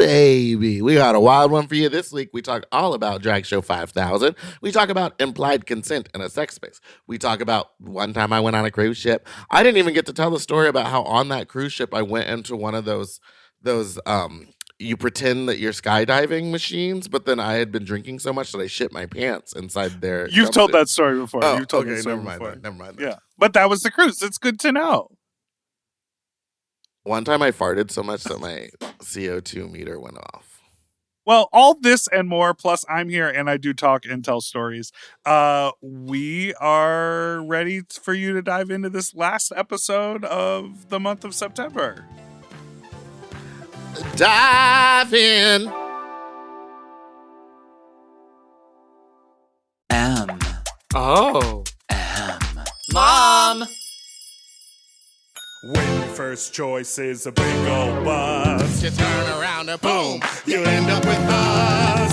baby. We got a wild one for you this week. We talk all about Drag Show 5000. We talk about implied consent in a sex space. We talk about one time I went on a cruise ship. I didn't even get to tell the story about how on that cruise ship I went into one of those you pretend that you're skydiving machines, but then I had been drinking so much that I shit my pants inside there. You've told that story before. Oh, You've told okay, that story never mind before. that. Never mind that. Yeah, but that was the cruise. It's good to know. One time I farted so much that my CO2 meter went off. Well, all this and more, plus I'm here and I do talk and tell stories. We are ready for you to dive into this last episode of the month of September. Dive in. M. Oh. M. Mom! When your first choice is a big old bus, You turn around and boom, you end up with us.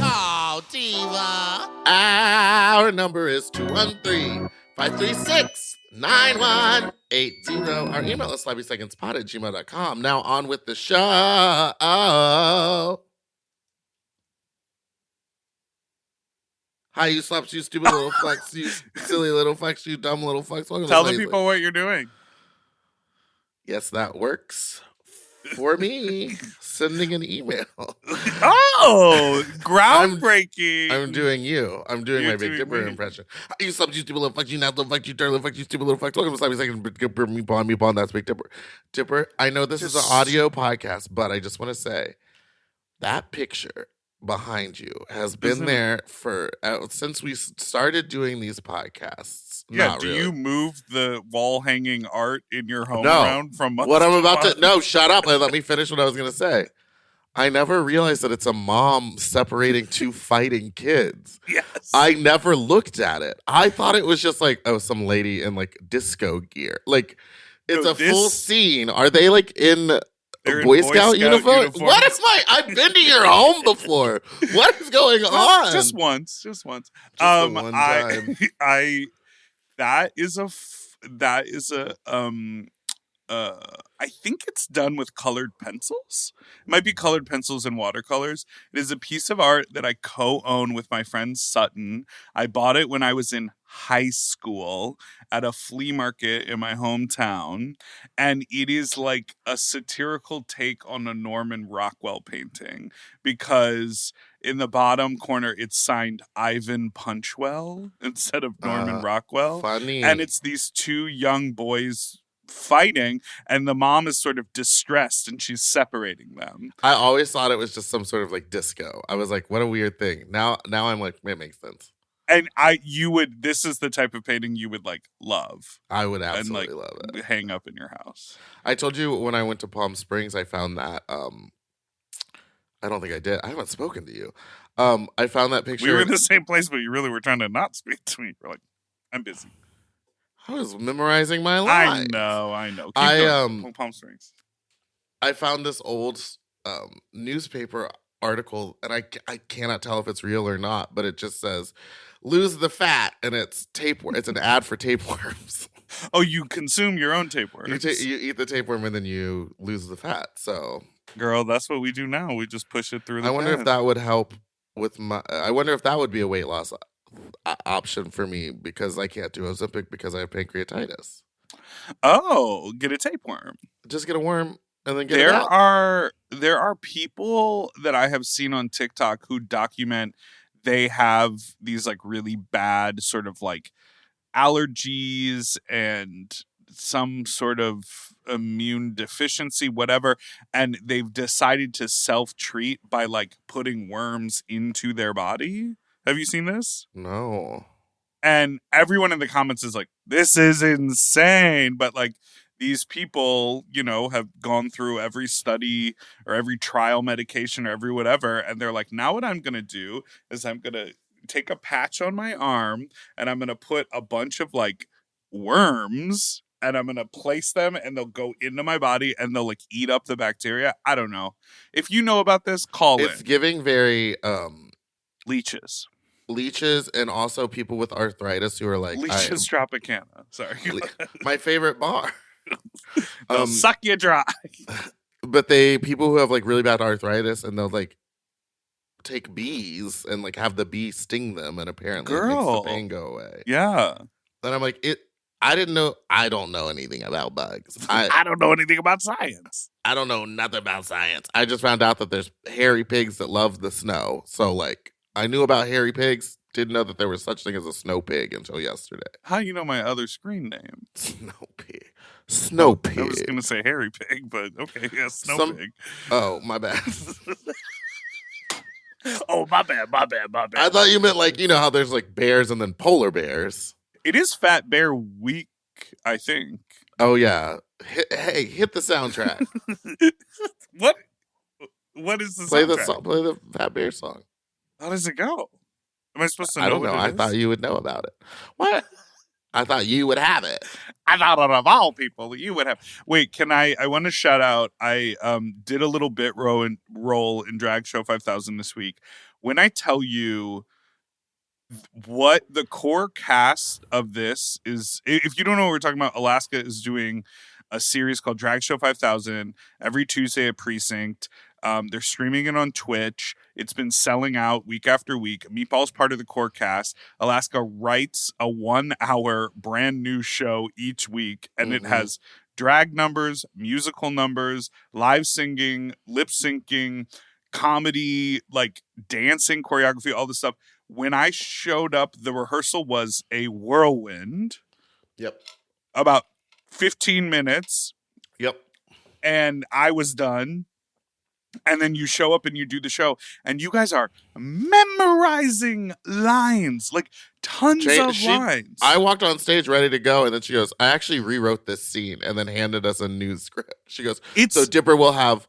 Oh, diva. Our number is 213-536-9180. Our email is sloppysecondspot@gmail.com. Now on with the show. Hi, you slops, you stupid little fucks, you silly little fucks, you dumb little fucks. Welcome Tell to the people what you're doing. Yes, that works for me. Sending an email. Oh, groundbreaking. I'm doing you. I'm doing You're my Big doing Dipper me. impression. Hi, you slops, you stupid little fucks, you not little fucks, you dirty little fucks, you stupid little fucks. Welcome to Sloppy Second, Big Dipper, me pawn, that's Big Dipper. Dipper, I know this is an audio podcast, but I just want to say that picture behind you has been there for since we started doing these podcasts. Yeah, Not do really. you move the wall hanging art in your home No. around from month What I'm to about month? to no, shut up and let me finish what I was gonna say. I never realized that it's a mom separating two fighting kids. Yes. I never looked at it. I thought it was just like, oh, some lady in like disco gear. Like it's No, a full this- scene. Are they like in They're in Boy Scout uniform? uniforms. What is I've been to your home before. What is going on? Just once. Just the one I time. that is I think it's done with colored pencils. It might be colored pencils and watercolors. It is a piece of art that I co-own with my friend Sutton. I bought it when I was in high school at a flea market in my hometown. And it is like a satirical take on a Norman Rockwell painting because in the bottom corner, it's signed Ivan Punchwell instead of Norman Rockwell. Funny. And it's these two young boys fighting, and the mom is sort of distressed and she's separating them. I always thought it was just some sort of like disco. I was like, what a weird thing. Now I'm like, it makes sense. And this is the type of painting you would like love I would and absolutely like love it. hang up in your house. I told you when I went to Palm Springs, I found that. I don't think I did. I haven't spoken to you. I found that picture. We were in the same place, but you really were trying to not speak to me. You're like, I'm busy. I was memorizing my lines. I know. Keep I, going. Palm Springs. I found this old newspaper article, and I cannot tell if it's real or not, but it just says, lose the fat, and it's tapeworm. It's an ad for tapeworms. Oh, you consume your own tapeworms. You eat the tapeworm, and then you lose the fat. So, girl, that's what we do now. We just push it through the I wonder fat. if that would help with my. I wonder if that would be a weight loss option for me because I can't do Ozempic because I have pancreatitis. Oh, get a tapeworm. Just get a worm and then get it out. There are people that I have seen on TikTok who document they have these like really bad sort of like allergies and some sort of immune deficiency, whatever, and they've decided to self-treat by like putting worms into their body. Have you seen this? No. And everyone in the comments is like, this is insane. But like these people, you know, have gone through every study or every trial medication or every whatever. And they're like, now what I'm going to do is I'm going to take a patch on my arm and I'm going to put a bunch of like worms and I'm going to place them and they'll go into my body and they'll like eat up the bacteria. I don't know. If you know about this, call It's in. giving very Leeches and also people with arthritis who are like Leeches Tropicana. Sorry. my favorite bar. They'll suck you dry. But people who have like really bad arthritis and they'll like take bees and like have the bee sting them, and apparently it makes the pain go away. Yeah. Then I'm like, I didn't know. I don't know anything about bugs. I don't know anything about science. I don't know nothing about science. I just found out that there's hairy pigs that love the snow. So like, I knew about hairy pigs. Didn't know that there was such thing as a snow pig until yesterday. How you know my other screen name? Snow pig. Snow pig. I was gonna say hairy pig, but okay, yeah, snow pig. Oh, my bad. Oh, my bad. I thought you meant like, you know how there's like bears and then polar bears. It is Fat Bear Week, I think. Oh yeah. Hit the soundtrack. What is the Play soundtrack? Play the Fat Bear song. How does it go? Am I supposed to know? I don't know. I thought you would know about it. What? I thought you would have it. I thought out of all people you would have. Wait, can I want to shout out. I did a little bit role in Drag Show 5000 this week. When I tell you what the core cast of this is, if you don't know what we're talking about, Alaska is doing a series called Drag Show 5000 every Tuesday at Precinct. They're streaming it on Twitch. It's been selling out week after week. Meatball's part of the core cast. Alaska writes a 1-hour brand new show each week, and it has drag numbers, musical numbers, live singing, lip syncing, comedy, like dancing, choreography, all this stuff. When I showed up, the rehearsal was a whirlwind. Yep. About 15 minutes. Yep. And I was done. And then you show up and you do the show, and you guys are memorizing lines, like tons of lines. I walked on stage ready to go, and then she goes, I actually rewrote this scene, and then handed us a new script. She goes, so Dipper will have,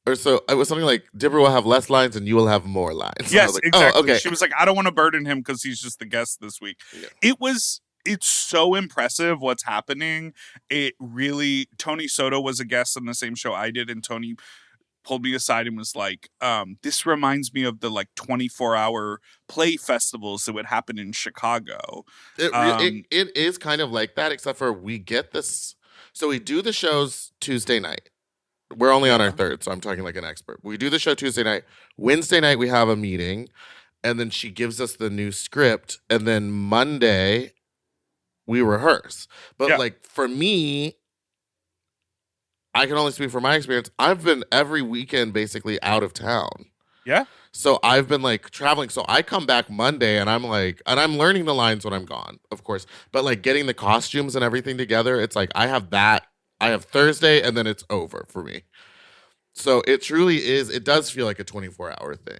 or so it was something like, Dipper will have less lines and you will have more lines. Yes, like, exactly. Oh, okay. She was like, I don't want to burden him because he's just the guest this week. Yeah. It's so impressive what's happening. It really, Tony Soto was a guest on the same show I did, and Tony pulled me aside and was like, this reminds me of the like 24-hour play festivals that would happen in Chicago. It is kind of like that, except for we get this. So we do the shows Tuesday night. We're only on our third, so I'm talking like an expert. We do the show Tuesday night. Wednesday night, we have a meeting, and then she gives us the new script, and then Monday, we rehearse. But like for me, I can only speak from my experience. I've been every weekend basically out of town. Yeah. So I've been like traveling. So I come back Monday and I'm like, and I'm learning the lines when I'm gone, of course. But like getting the costumes and everything together, it's like I have Thursday and then it's over for me. So it truly is, it does feel like a 24-hour thing.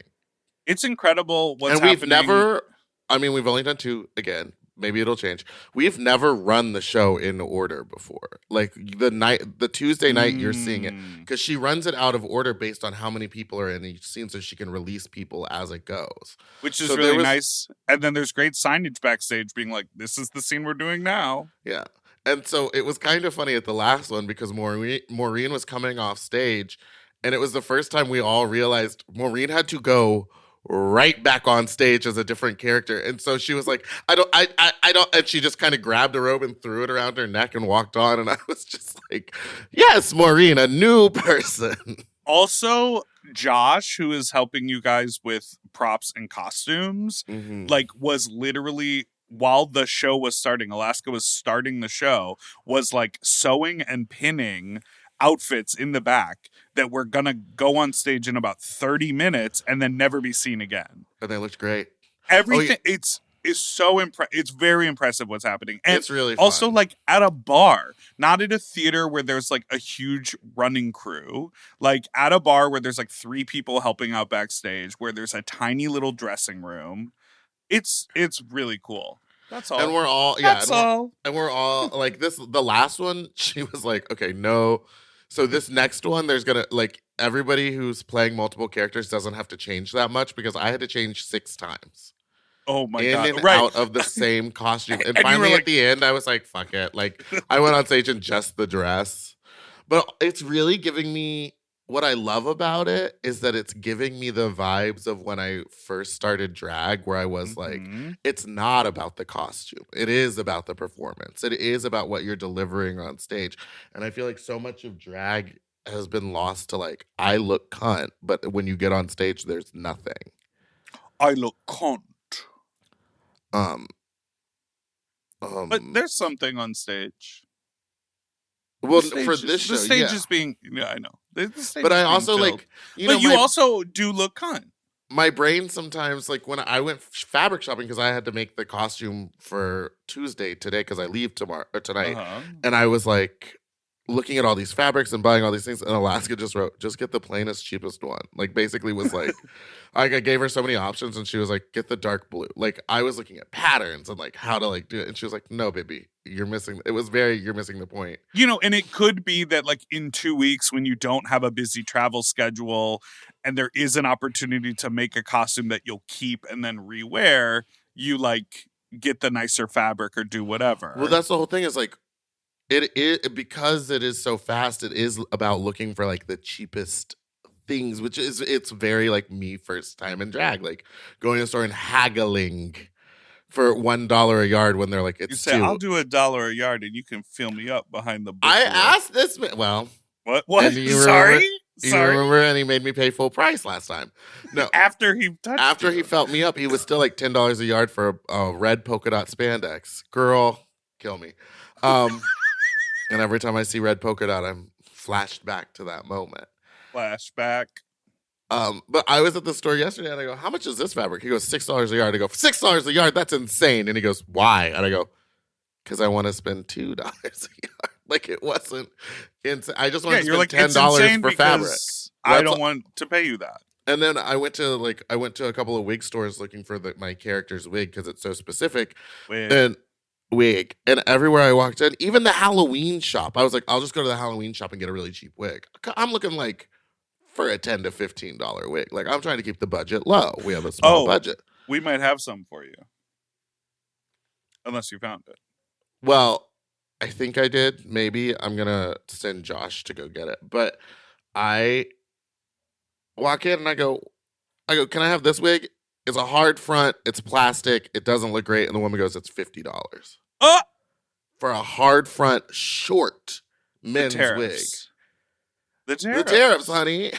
It's incredible what's happening. And we've only done 2 again. Maybe it'll change. We've never run the show in order before. Like the Tuesday night you're seeing it, because she runs it out of order based on how many people are in each scene, so she can release people as it goes. Which is really nice. And then there's great signage backstage being like, this is the scene we're doing now. Yeah. And so it was kind of funny at the last one because Maureen was coming off stage, and it was the first time we all realized Maureen had to go right back on stage as a different character. And so she was like, I don't, and she just kind of grabbed a robe and threw it around her neck and walked on. And I was just like, yes, Maureen, a new person. Also, Josh, who is helping you guys with props and costumes, like was literally, while the show was starting, Alaska was starting the show, was like sewing and pinning outfits in the back that were gonna go on stage in about 30 minutes and then never be seen again. And they looked great. Everything it's so it's very impressive what's happening. And it's really fun. Also like at a bar, not at a theater where there's like a huge running crew, like at a bar where there's like 3 people helping out backstage, where there's a tiny little dressing room. It's really cool. That's all. And we're all and we're all like this. The last one, she was like, okay, no. So this next one, there's gonna like everybody who's playing multiple characters doesn't have to change that much, because I had to change 6 times. Oh my God. In and out of the same costume. And finally at the end, I was like, fuck it. Like I went on stage in just the dress. But it's really giving me, what I love about it is that it's giving me the vibes of when I first started drag, where I was like, it's not about the costume. It is about the performance. It is about what you're delivering on stage. And I feel like so much of drag has been lost to like I look cunt, but when you get on stage, there's nothing. I look cunt. Um, But there's something on stage. well, The stage, for this show, the stage yeah. is being, yeah, I know. The stage But is I being also filled. like, you but know, you also do look cunt. my brain sometimes, like when I went fabric shopping because I had to make the costume for Tuesday today because I leave tomorrow or tonight, and I was like looking at all these fabrics and buying all these things, and Alaska just wrote, "Just get the plainest, cheapest one." Like basically was like, I gave her so many options, and she was like, "Get the dark blue." Like I was looking at patterns and like how to like do it, and she was like, "No, baby, you're missing." It was you're missing the point. You know, and it could be that like in 2 weeks when you don't have a busy travel schedule and there is an opportunity to make a costume that you'll keep and then rewear, you like get the nicer fabric or do whatever. Well, that's the whole thing. Is like it is because it is so fast. It is about looking for like the cheapest things, which is it's very like me first time in drag, like going to the store and haggling for $1 a yard when they're like it's you say, two. I'll do $1 a yard and you can fill me up behind the book. I asked this man. Well, what? and you Sorry. You remember? And he made me pay full price last time. No, after he touched he felt me up, he was still like $10 a yard for a red polka dot spandex. Girl, kill me. And every time I see red polka dot, I'm flashed back to that moment. Flashback. But I was at the store yesterday and I go, "How much is this fabric?" He goes, $6 a yard. I go, $6 a yard? That's insane. And he goes, "Why?" And I go, "Because I want to spend $2 a yard." Like it wasn't insane. I just want to spend like, $10 for fabric. I don't want to pay you that. And then I went to a couple of wig stores looking for my character's wig because it's so specific. And everywhere I walked in, even the Halloween shop, I was like, I'll just go to the Halloween shop and get a really cheap wig. I'm looking like for a $10 to $15 wig. Like I'm trying to keep the budget low. We have a small budget. We might have some for you. Unless you found it. Well, I think I did. Maybe I'm going to send Josh to go get it. But I walk in and I go, "Can I have this wig? It's a hard front. It's plastic. It doesn't look great." And the woman goes, "It's $50. For a hard front, short men's wig. The tariffs, honey."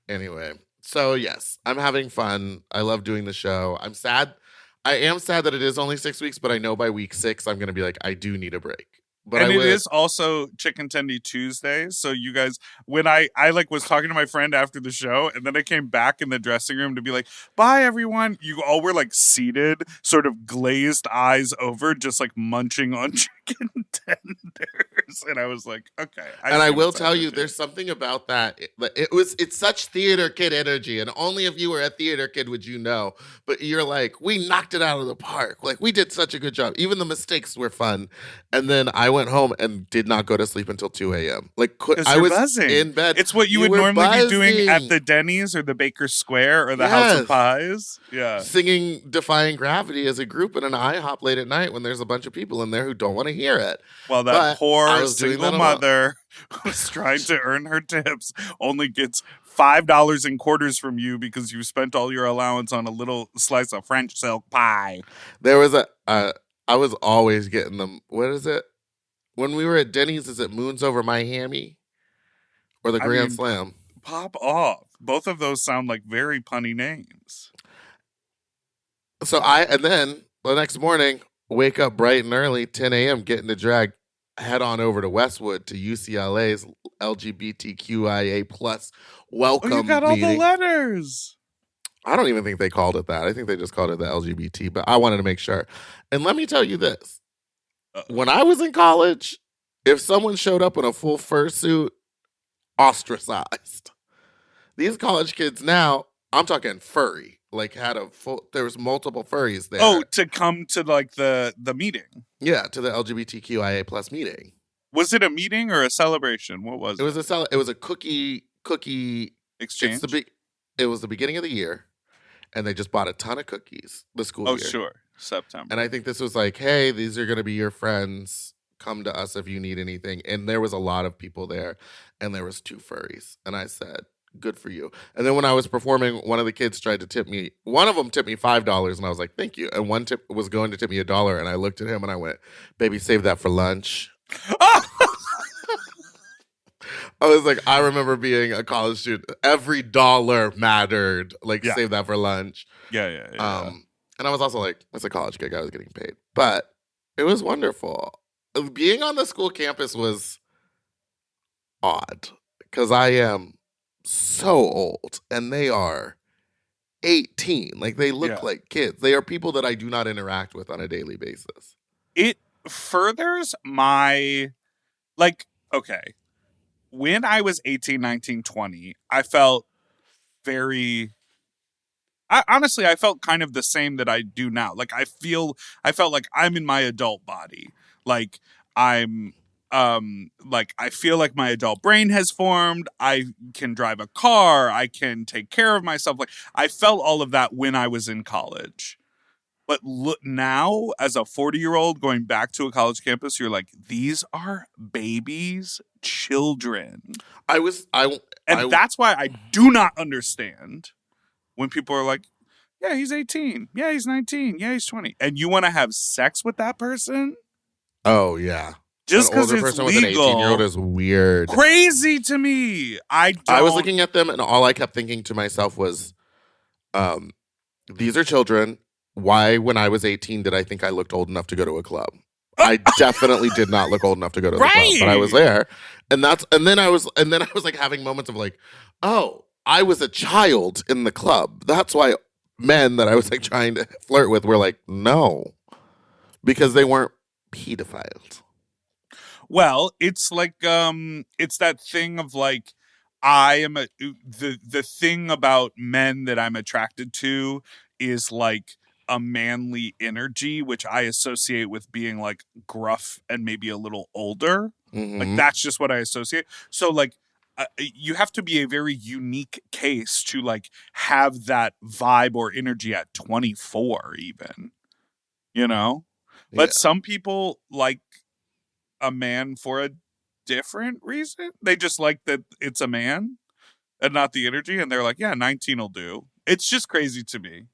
Anyway, so yes, I'm having fun. I love doing the show. I'm sad. I am sad that it is only 6 weeks, but I know by week 6, I'm going to be like, I do need a break. But and it is also Chicken Tendy Tuesday. So you guys, when I like was talking to my friend after the show, and then I came back in the dressing room to be like, "Bye, everyone." You all were like seated, sort of glazed eyes over, just like munching on chicken tenders. And I was like, okay. I will tell you, there's something about that. It's such theater kid energy. And only if you were a theater kid would you know. But you're like, we knocked it out of the park. Like we did such a good job. Even the mistakes were fun. And then I went home and did not go to sleep until 2 a.m. Like I was buzzing. In bed. It's what you would normally be doing at the Denny's or the Baker Square or the House of Pies. Yeah. Singing Defying Gravity as a group in an IHOP late at night when there's a bunch of people in there who don't want to hear it. Well, that poor single mother who's trying to earn her tips only gets $5 in quarters from you because you spent all your allowance on a little slice of French silk pie. There was I was always getting them. What is it? When we were at Denny's, is it Moons Over My Hammy? Or the Grand Slam? Pop off. Both of those sound like very punny names. So and then the next morning, wake up bright and early, 10 a.m., get into drag, head on over to Westwood to UCLA's LGBTQIA plus welcome meeting. You got all the letters. I don't even think they called it that. I think they just called it the LGBT, but I wanted to make sure. And let me tell you this. When I was in college, if someone showed up in a full fursuit, ostracized. These college kids now, I'm talking furry, like there was multiple furries there. Oh, to come to like the meeting. Yeah, to the LGBTQIA plus meeting. Was it a meeting or a celebration? What was it? It was a cookie exchange. It was the beginning of the year, and they just bought a ton of cookies the school year. Oh, sure. September. And I think this was like, hey, these are going to be your friends. Come to us if you need anything. And there was a lot of people there, and there was 2 furries. And I said, good for you. And then when I was performing, one of the kids tried to tip me. One of them tipped me $5, and I was like, thank you. And one tip was going to tip me $1, and I looked at him and I went, baby, save that for lunch. I was like, I remember being a college student. Every dollar mattered. Like, Yeah. save that for lunch. Yeah. And I was also like, it's a college gig. I was getting paid. But it was wonderful. Being on the school campus was odd because I am so old and they are 18. Like, they look Yeah. like kids. They are people that I do not interact with on a daily basis. It furthers my, like, okay, when I was 18, 19, 20, I felt very, honestly, I felt kind of the same that I do now. Like, I felt like I'm in my adult body. Like, I'm, like, I feel like my adult brain has formed. I can drive a car. I can take care of myself. Like, I felt all of that when I was in college. But look now, as a 40-year-old going back to a college campus, you're like, these are babies, children. And that's why I do not understand when people are like, yeah, he's 18. Yeah, he's 19. Yeah, he's 20. And you want to have sex with that person? Oh, yeah. Just because it's person legal. with an 18-year-old is weird. Crazy to me. I was looking at them and all I kept thinking to myself was, these are children. Why, when I was 18, did I think I looked old enough to go to a club? I definitely did not look old enough to go to the club, but I was there. And then I was like having moments of like, oh, I was a child in the club. That's why men that I was like trying to flirt with were like, no, because they weren't pedophiles. Well, it's like it's that thing of like, the thing about men that I'm attracted to is like a manly energy, which I associate with being like gruff and maybe a little older. Mm-hmm. Like, that's just what I associate. So like, you have to be a very unique case to like have that vibe or energy at 24 even, you know? But some people like a man for a different reason. They just like that it's a man and not the energy. And they're like, yeah, 19 will do. It's just crazy to me.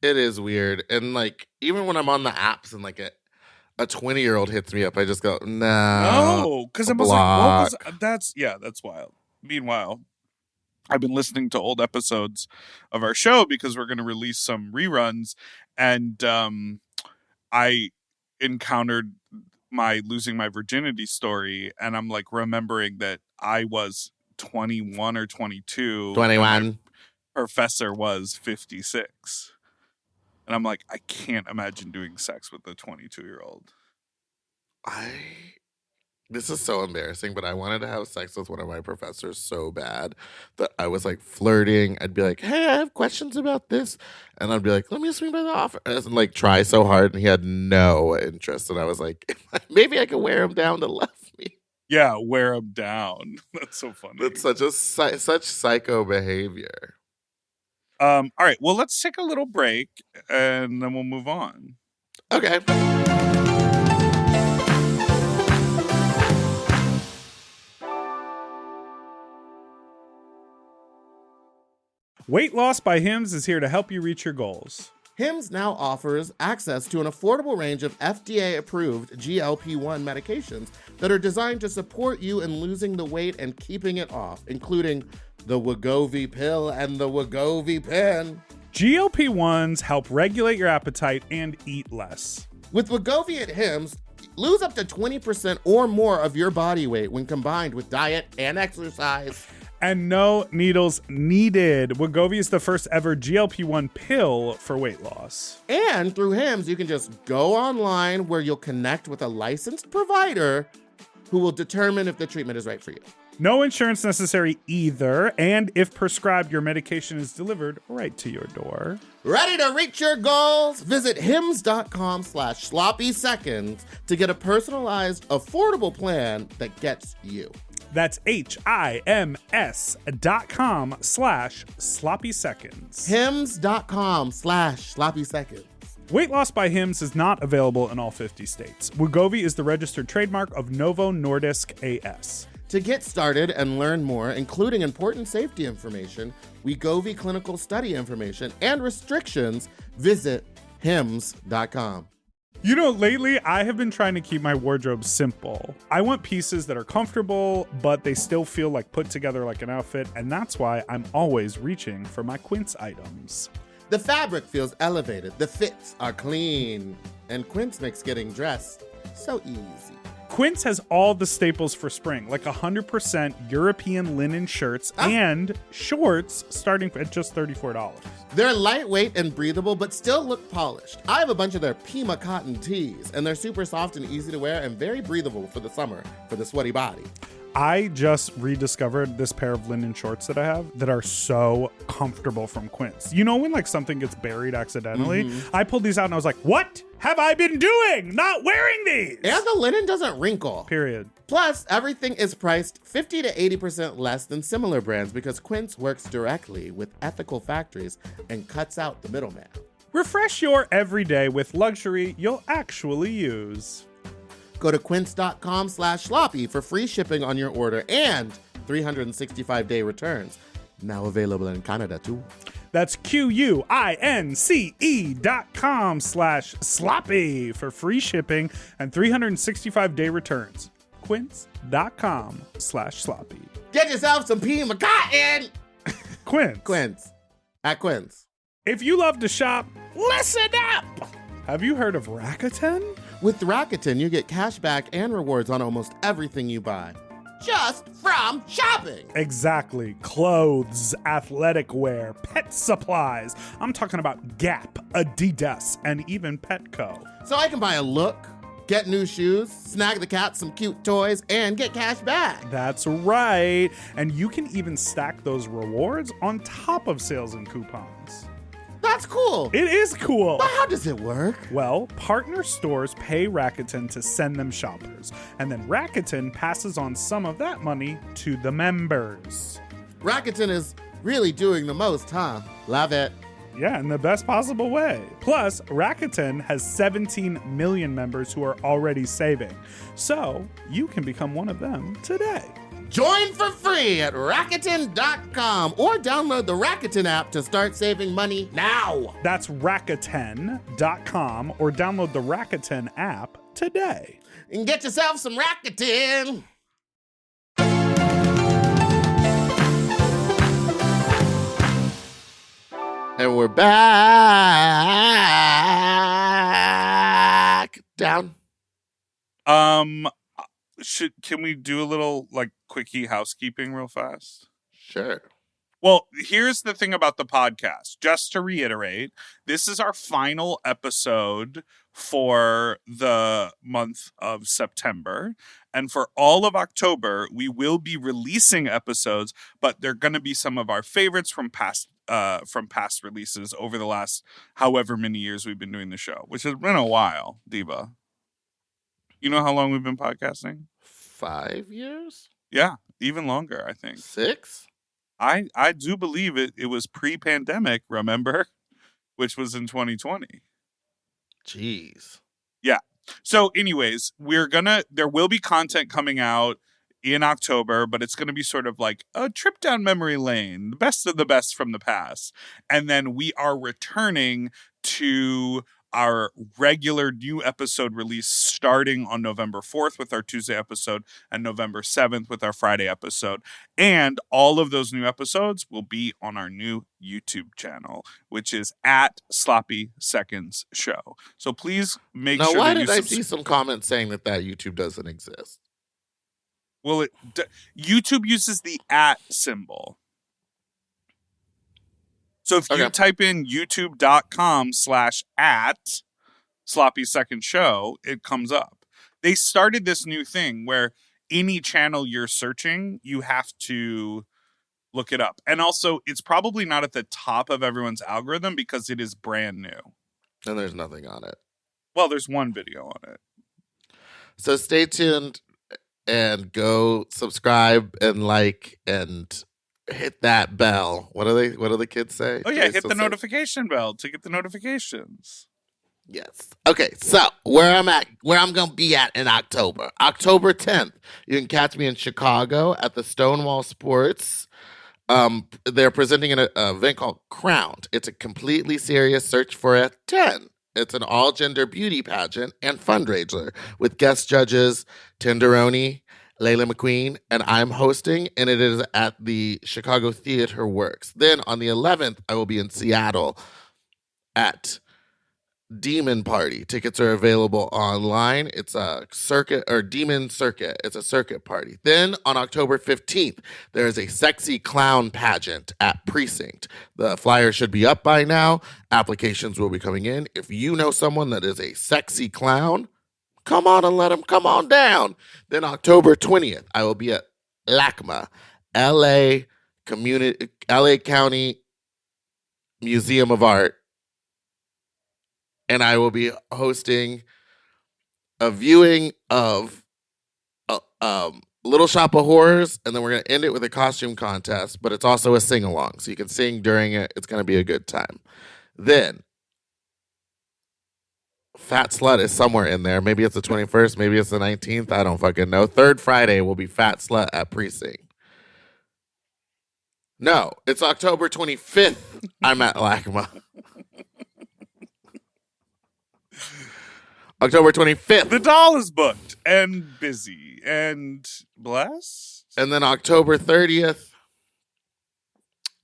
It is weird. And like, even when I'm on the apps and like a 20-year-old hits me up, I just go, no. Because I was like, what was that's wild. Meanwhile, I've been listening to old episodes of our show because we're going to release some reruns. And I encountered my losing my virginity story. And I'm like remembering that I was 21 or 22. 21. Professor was 56. And I'm like, I can't imagine doing sex with a 22-year-old. This is so embarrassing, but I wanted to have sex with one of my professors so bad that I was like flirting. I'd be like, hey, I have questions about this. And I'd be like, let me swing by the office. And like try so hard. And he had no interest. And I was like, maybe I could wear him down to love me. Yeah, wear him down. That's so funny. That's such psycho behavior. All right, well, let's take a little break and then we'll move on. Okay. Weight Loss by Hims is here to help you reach your goals. Hims now offers access to an affordable range of FDA-approved GLP-1 medications that are designed to support you in losing the weight and keeping it off, including the Wegovy pill and the Wegovy pen. GLP-1s help regulate your appetite and eat less. With Wegovy at Hims, lose up to 20% or more of your body weight when combined with diet and exercise. And no needles needed. Wegovy is the first ever GLP-1 pill for weight loss. And through Hims, you can just go online where you'll connect with a licensed provider who will determine if the treatment is right for you. No insurance necessary either, and if prescribed, your medication is delivered right to your door. Ready to reach your goals? Visit hims.com/sloppy seconds to get a personalized, affordable plan that gets you. That's HIMS.com/sloppy seconds. hims.com/sloppy seconds. Weight Loss by Hims is not available in all 50 states. Wegovy is the registered trademark of Novo Nordisk AS. To get started and learn more, including important safety information, Wegovy clinical study information, and restrictions, visit hims.com. You know, lately I have been trying to keep my wardrobe simple. I want pieces that are comfortable, but they still feel like put together like an outfit, and that's why I'm always reaching for my Quince items. The fabric feels elevated, the fits are clean, and Quince makes getting dressed so easy. Quince has all the staples for spring, like 100% European linen shirts and shorts starting at just $34. They're lightweight and breathable, but still look polished. I have a bunch of their Pima cotton tees, and they're super soft and easy to wear and very breathable for the summer, for the sweaty body. I just rediscovered this pair of linen shorts that I have that are so comfortable from Quince. You know when like something gets buried accidentally? I pulled these out and I was like, what have I been doing? Not wearing these! And the linen doesn't wrinkle. Period. Plus, everything is priced 50 to 80% less than similar brands because Quince works directly with ethical factories and cuts out the middleman. Refresh your everyday with luxury you'll actually use. Go to quince.com/sloppy for free shipping on your order and 365-day returns. Now available in Canada, too. That's QUINCE.com/sloppy for free shipping and 365-day returns. Quince.com/sloppy. Get yourself some Pima cotton! Quince. Quince. At Quince. If you love to shop, listen up! Have you heard of Rakuten? With Rakuten, you get cash back and rewards on almost everything you buy. Just from shopping. Exactly. Clothes, athletic wear, pet supplies. I'm talking about Gap, Adidas, and even Petco. So I can buy a look, get new shoes, snag the cat some cute toys, and get cash back. That's right. And you can even stack those rewards on top of sales and coupons. That's cool. It is cool. But how does it work? Well, partner stores pay Rakuten to send them shoppers, and then Rakuten passes on some of that money to the members. Rakuten is really doing the most, huh? Love it. Yeah, in the best possible way. Plus, Rakuten has 17 million members who are already saving. So, you can become one of them today. Join for free at Rakuten.com or download the Rakuten app to start saving money now. That's Rakuten.com or download the Rakuten app today. And get yourself some Rakuten. And we're back. Down. Can we do a little like quickie housekeeping real fast? Sure. Well, here's the thing about the podcast. Just to reiterate, this is our final episode for the month of September. And for all of October, we will be releasing episodes, but they're going to be some of our favorites from past releases over the last however many years we've been doing the show, which has been a while, Diva. You know how long we've been podcasting? 5 years? Yeah, even longer, I think. 6? I do believe it was pre-pandemic, remember? Which was in 2020. Jeez. Yeah. So anyways, there will be content coming out in October, but it's going to be sort of like a trip down memory lane, the best of the best from the past. And then we are returning to our regular new episode release starting on November 4th with our Tuesday episode and November 7th with our Friday episode. And all of those new episodes will be on our new YouTube channel, which is at Sloppy Seconds Show. So please make now, sure why that did you I see some comments saying that YouTube doesn't exist? Well, YouTube uses the @ symbol. So if you type in youtube.com/@ Sloppy Second Show, it comes up. They started this new thing where any channel you're searching, you have to look it up. And also, it's probably not at the top of everyone's algorithm because it is brand new. And there's nothing on it. Well, there's one video on it. So stay tuned and go subscribe and like and hit that bell. What do the kids say? Oh yeah, hit the notification bell to get the notifications. Yes. Okay, so where I'm gonna be at in October. October 10th. You can catch me in Chicago at the Stonewall Sports. They're presenting an event called Crowned. It's a completely serious search for a 10. It's an all-gender beauty pageant and fundraiser with guest judges Tenderoni, Layla McQueen, and I'm hosting, and it is at the Chicago Theater Works. Then on the 11th, I will be in Seattle at Demon Party. Tickets are available online. It's a circuit or Demon Circuit. It's a circuit party. Then on October 15th, there is a sexy clown pageant at Precinct. The flyer should be up by now. Applications will be coming in. If you know someone that is a sexy clown, come on and let them come on down. Then October 20th, I will be at LACMA, LA County Museum of Art, and I will be hosting a viewing of Little Shop of Horrors, and then we're going to end it with a costume contest, but it's also a sing-along, so you can sing during it. It's going to be a good time. Then, Fat Slut is somewhere in there. Maybe it's the 21st, maybe it's the 19th. I don't fucking know. Third Friday will be Fat Slut at Precinct. No, it's October 25th. I'm at LACMA. October 25th. The doll is booked and busy and blessed. And then October 30th,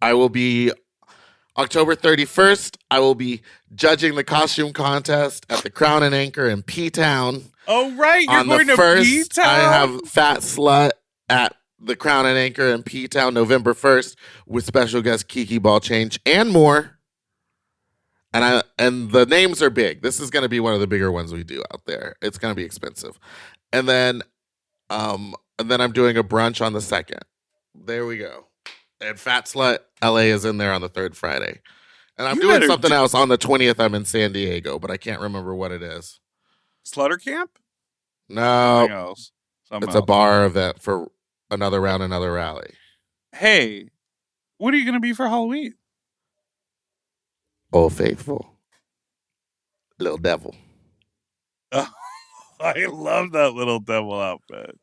October 31st, I will be judging the costume contest at the Crown and Anchor in P-Town. Oh, right. You're On going the to 1st, P-Town? I have Fat Slut at the Crown and Anchor in P-Town November 1st with special guest Kiki Ballchange and more. And the names are big. This is going to be one of the bigger ones we do out there. It's going to be expensive. And then I'm doing a brunch on the 2nd. There we go. And Fat Slut LA is in there on the 3rd Friday. And I'm doing something else on the 20th. I'm in San Diego, but I can't remember what it is. Slutter Camp? No, Something else. it's a bar event for another round, another rally. Hey, what are you going to be for Halloween? Old Faithful. Little Devil. I love that little devil outfit.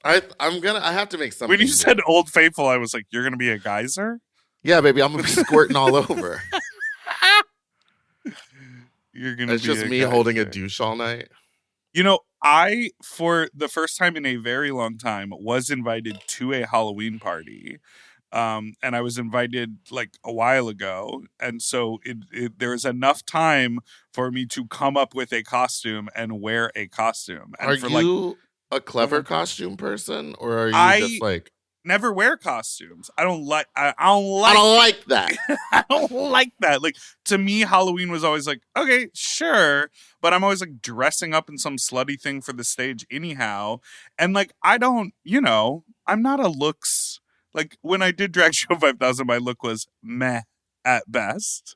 I have to make something. When you new. said Old Faithful, I was like, you're going to be a geyser? Yeah, baby, I'm going to be squirting all over. You're going to be It's just a me geyser. holding a douche all night. You know, I, for the first time in a very long time, was invited to a Halloween party. And I was invited like a while ago. And so there was enough time for me to come up with a costume and wear a costume. And Are for you a clever Uh-huh. costume person, or are you just like, never wear costumes. I don't like I don't like that. I don't like that. Like, to me, Halloween was always like, okay, sure. But I'm always like dressing up in some slutty thing for the stage anyhow. And like, I don't, I'm not a looks. Like, when I did Drag Show 5000, my look was meh at best.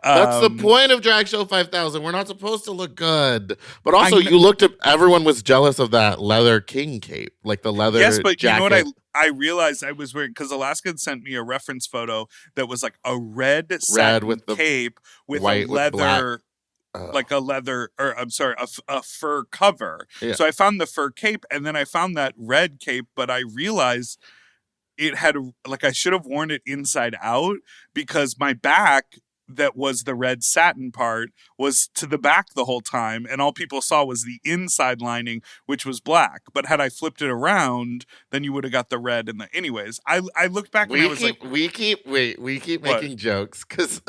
That's the point of Drag Show 5000. We're not supposed to look good. But also, everyone was jealous of that leather king cape, like the leather Yes, but jacket. you know what I realized I was wearing, because Alaska had sent me a reference photo that was like a red satin with the cape with white a with leather, black. like a leather, or I'm sorry, a fur cover. Yeah. So I found the fur cape, and then I found that red cape, but I realized it had, like, I should have worn it inside out, because my back, that was the red satin part, was to the back the whole time, and all people saw was the inside lining, which was black. But had I flipped it around, then you would have got the red and the. Anyways, I looked back and I was we keep What? making jokes because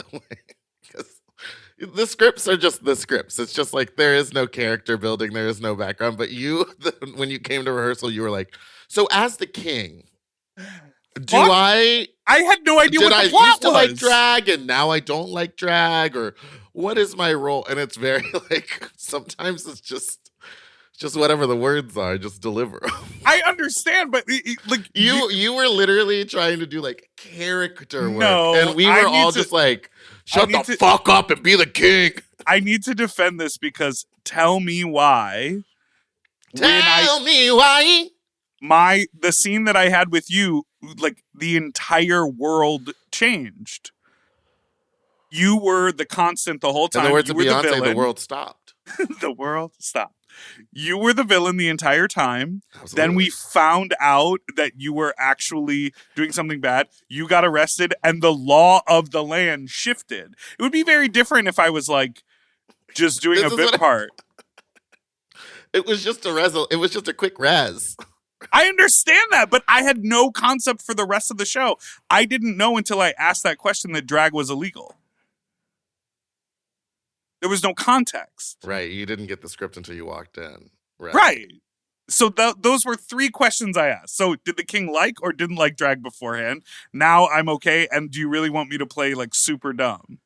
the scripts are just the scripts. It's just like there is no character building, there is no background. But when you came to rehearsal, you were like, so as the king, I had no idea what the plot used to was. like drag and now I don't like drag, or what is my role? And it's very like sometimes it's just whatever the words are, just deliver them. I understand, but like You were literally trying to do like character work, No, and we I were need all to- just like, shut need the to- fuck up and be the king. I need to defend this, because tell me why. Tell me why. The scene that I had with you, like, the entire world changed. You were the constant the whole time. In the words You of were Beyonce, the villain. world stopped. The world stopped. You were the villain the entire time. Absolutely. Then we found out that you were actually doing something bad. You got arrested, and the law of the land shifted. It would be very different if I was like, just doing This a is bit what part. It was just it was just a quick res. I understand that, but I had no concept for the rest of the show. I didn't know until I asked that question that drag was illegal. There was no context. Right. You didn't get the script until you walked in. Right. So those were 3 questions I asked. So did the king like or didn't like drag beforehand? Now I'm okay. And do you really want me to play like super dumb?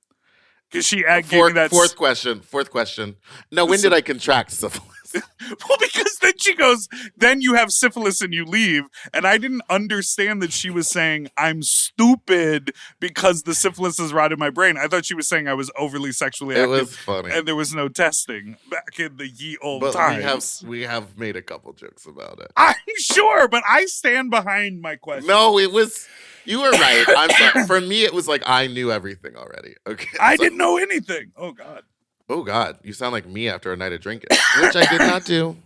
Because she gave me that. Fourth question. No, when did I contract syphilis? Well, because then she goes, then you have syphilis and you leave. And I didn't understand that she was saying I'm stupid because the syphilis is rotted in my brain. I thought she was saying I was overly sexually active. It was funny. And there was no testing back in the ye old But times. we have made a couple jokes about it. I'm sure, but I stand behind my question. No, it was. You were right. I'm sorry. For me, it was like I knew everything already. Okay. I didn't know anything. Oh, God. Oh, God. You sound like me after a night of drinking, which I did not do.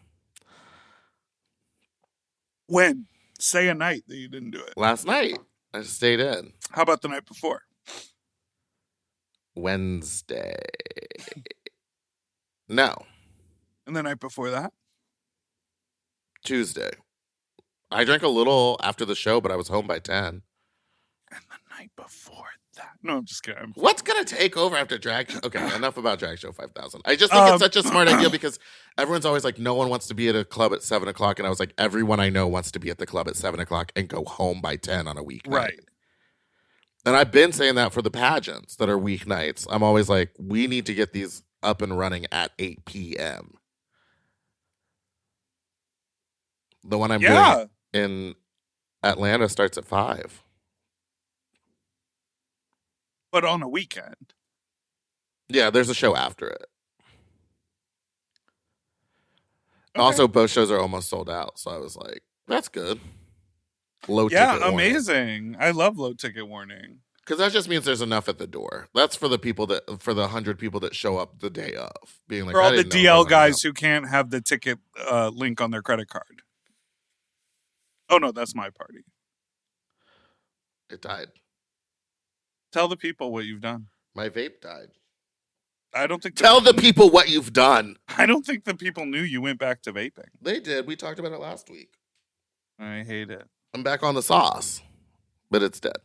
When? Say a night that you didn't do it. Last night, I stayed in. How about the night before? Wednesday. No. And the night before that? Tuesday. I drank a little after the show, but I was home by 10. And the night before that? No, I'm just kidding. What's going to take over after Drag Show? Okay, enough about Drag Show 5000. I just think it's such a smart idea because everyone's always like, no one wants to be at a club at 7 o'clock. And I was like, everyone I know wants to be at the club at 7 o'clock and go home by 10 on a weeknight. Right. And I've been saying that for the pageants that are weeknights. I'm always like, we need to get these up and running at 8 p.m. The one I'm doing in Atlanta starts at 5. But on a weekend. Yeah, there's a show after it. Okay. Also, both shows are almost sold out. So I was like, that's good. Low Yeah, ticket warning. amazing. I love low ticket warning. Because that just means there's enough at the door. That's for the people for the 100 people that show up the day of. Being like, For all I the didn't know if I DL wanted guys to who can't have the ticket link on their credit card. Oh, no, that's my party. go. It died. Tell the people what you've done. My vape died. I don't think Tell the people what you've done. I don't think the people knew you went back to vaping. They did. We talked about it last week. I hate it. I'm back on the sauce, but it's dead.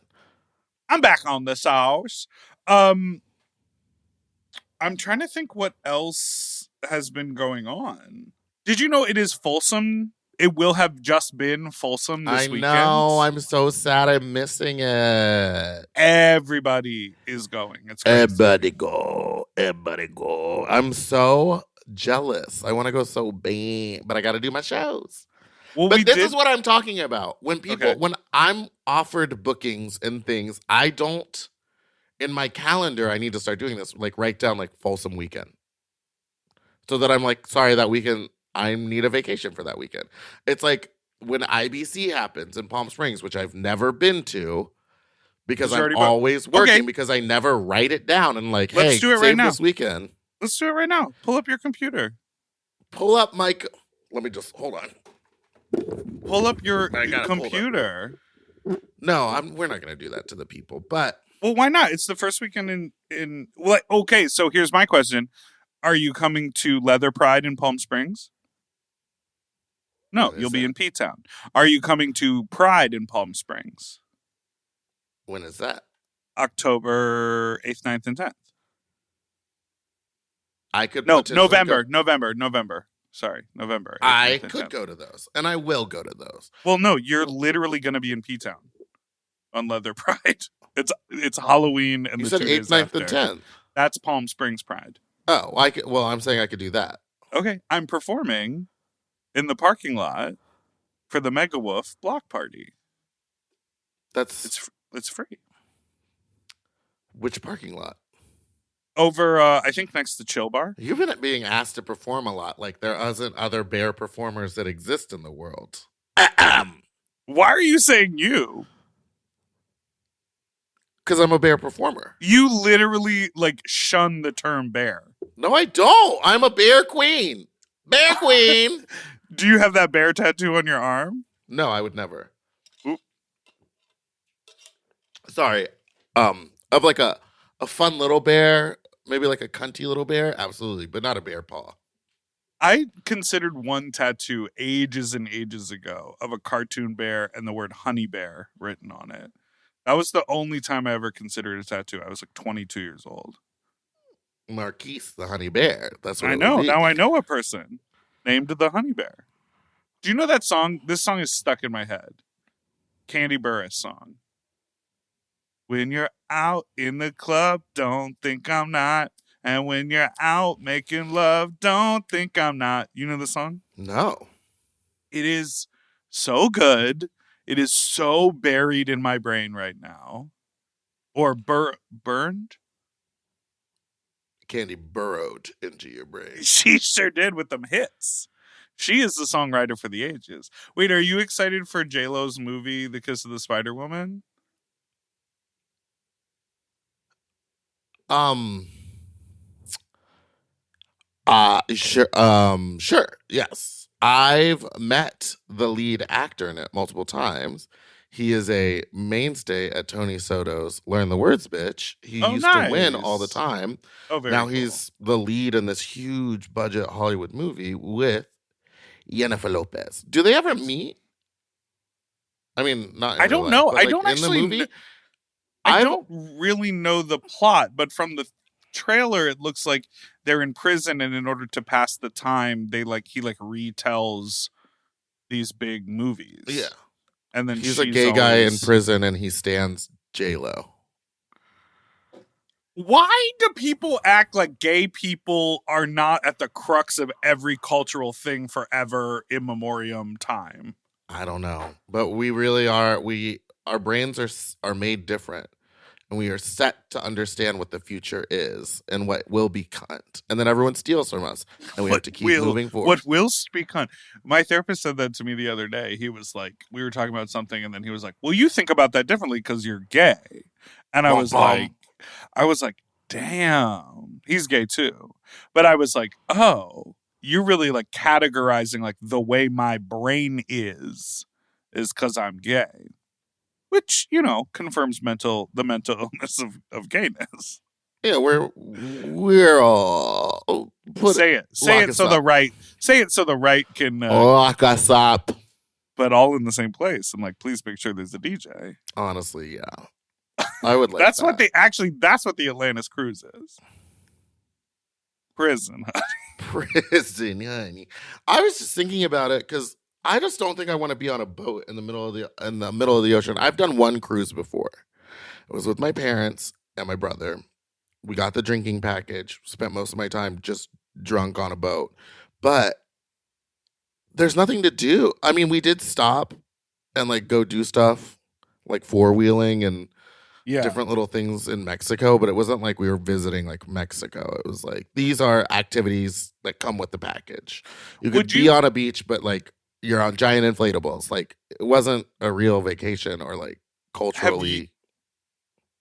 I'm back on the sauce. I'm trying to think what else has been going on. Did you know it is Folsom? It will have just been Folsom this weekend. I know. I'm so sad I'm missing it. Everybody is going. It's crazy. Everybody go. Everybody go. I'm so jealous. I want to go so bad, but I got to do my shows. Well, But this is what I'm talking about. When people, Okay. when I'm offered bookings and things, I don't, in my calendar, I need to start doing this. Like write down like Folsom weekend. So that I'm like, sorry, that weekend, I need a vacation for that weekend. It's like when IBC happens in Palm Springs, which I've never been to because It's I'm already booked. always working Okay. because I never write it down and like, Let's hey, do it right save now. this weekend. Let's do it right now. Pull up your computer. Pull up my, let me just, hold on. Pull up your I got it pulled up. computer. No, we're not going to do that to the people, but Well, why not? It's the first weekend in well, okay, so here's my question. Are you coming to Leather Pride in Palm Springs? No, What is you'll be that? in P-Town. Are you coming to Pride in Palm Springs? when is that? October 8th, 9th, and 10th. I could No, potentially November. Sorry, November. 8th, I 9th, and could 10th. go to those, and I will go to those. Well, no, you're literally going to be in P-Town on Leather Pride. It's Halloween and You the said 2 8th, days 9th, after. and 10th. That's Palm Springs Pride. Oh, I could. Well, I'm saying I could do that. Okay, I'm performing in the parking lot for the Mega Wolf block party. That's It's free. which parking lot? Over, I think next to Chill Bar. You've been being asked to perform a lot. Like there isn't other bear performers that exist in the world. Why are you saying you? Because I'm a bear performer. You literally like shun the term bear. No, I don't. I'm a bear queen. Bear queen. Do you have that bear tattoo on your arm? No, I would never. Oop. Sorry. Of like a fun little bear maybe like a cunty little bear, absolutely, but not a bear paw. I considered one tattoo ages and ages ago of a cartoon bear and the word honey bear written on it. That was the only time I ever considered a tattoo. I was like 22 years old. Marquise the honey bear. That's what I it know. would be. Now I know a person named the honey bear. Do you know that song? This song is stuck in my head. Candy Burris song. When you're out in the club, don't think I'm not. And when you're out making love, don't think I'm not. You know the song? No. It is so good. It is so buried in my brain right now. Or burned? Candy burrowed into your brain. She sure did with them hits. She is the songwriter for the ages. Wait, are you excited for J-Lo's movie, The Kiss of the Spider Woman? Sure. Yes. I've met the lead actor in it multiple times. He is a mainstay at Tony Soto's Learn the Words Bitch. He used to win all the Nice. time. Oh, very Now cool. he's the lead in this huge budget Hollywood movie with Jennifer Lopez. Do they ever meet? I mean, not in I real don't life, know. but, I like, don't in actually the movie. I I've- don't really know the plot, but from the trailer it looks like they're in prison, and in order to pass the time, he retells these big movies. Yeah. And then He's a she's gay guy in always- prison and he stands J-Lo. Why do people act like gay people are not at the crux of every cultural thing forever in memoriam time? I don't know, but we really are. Our brains are made different, and we are set to understand what the future is and what will be cunt, and then everyone steals from us, and we have to keep moving forward. What will speak on? My therapist said that to me the other day. He was like, we were talking about something, and then he was like, "Well, you think about that differently because you're gay," and I Bum, was bum. like, "Damn, he's gay too," but I was like, "Oh, you're really like categorizing like the way my brain is because I'm gay." Which, confirms the mental illness of gayness. Yeah, we're all Say it lock us so the up. right can Lock us up. but all in the same place. I'm like, please make sure there's a DJ. Honestly, yeah, I would like. That's that. that's what the Atlantis cruise is. Prison. Prison, honey. I was just thinking about it because I just don't think I want to be on a boat in the middle of the ocean. I've done one cruise before. It was with my parents and my brother. We got the drinking package. Spent most of my time just drunk on a boat, but there's nothing to do. I mean, we did stop and like go do stuff like four-wheeling and Yeah. different little things in Mexico, but it wasn't like we were visiting like Mexico. It was like these are activities that come with the package. You could Would be you- on a beach, but like you're on giant inflatables. Like it wasn't a real vacation or like culturally.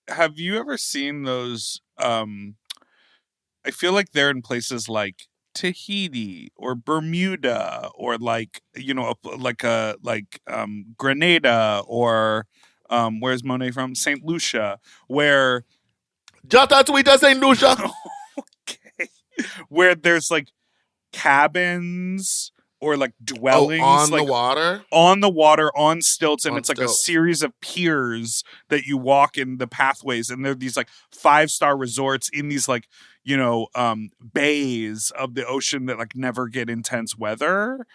Have you ever seen those? I feel like they're in places like Tahiti or Bermuda or like Grenada or where's Monet from? Saint Lucia, where Jata Tuita Saint Lucia. okay, where there's like cabins or like dwellings on like the water. on the water on stilts, and On it's like a stilts. series of piers that you walk in the pathways, and they're these like 5-star resorts in these like bays of the ocean that like never get intense weather,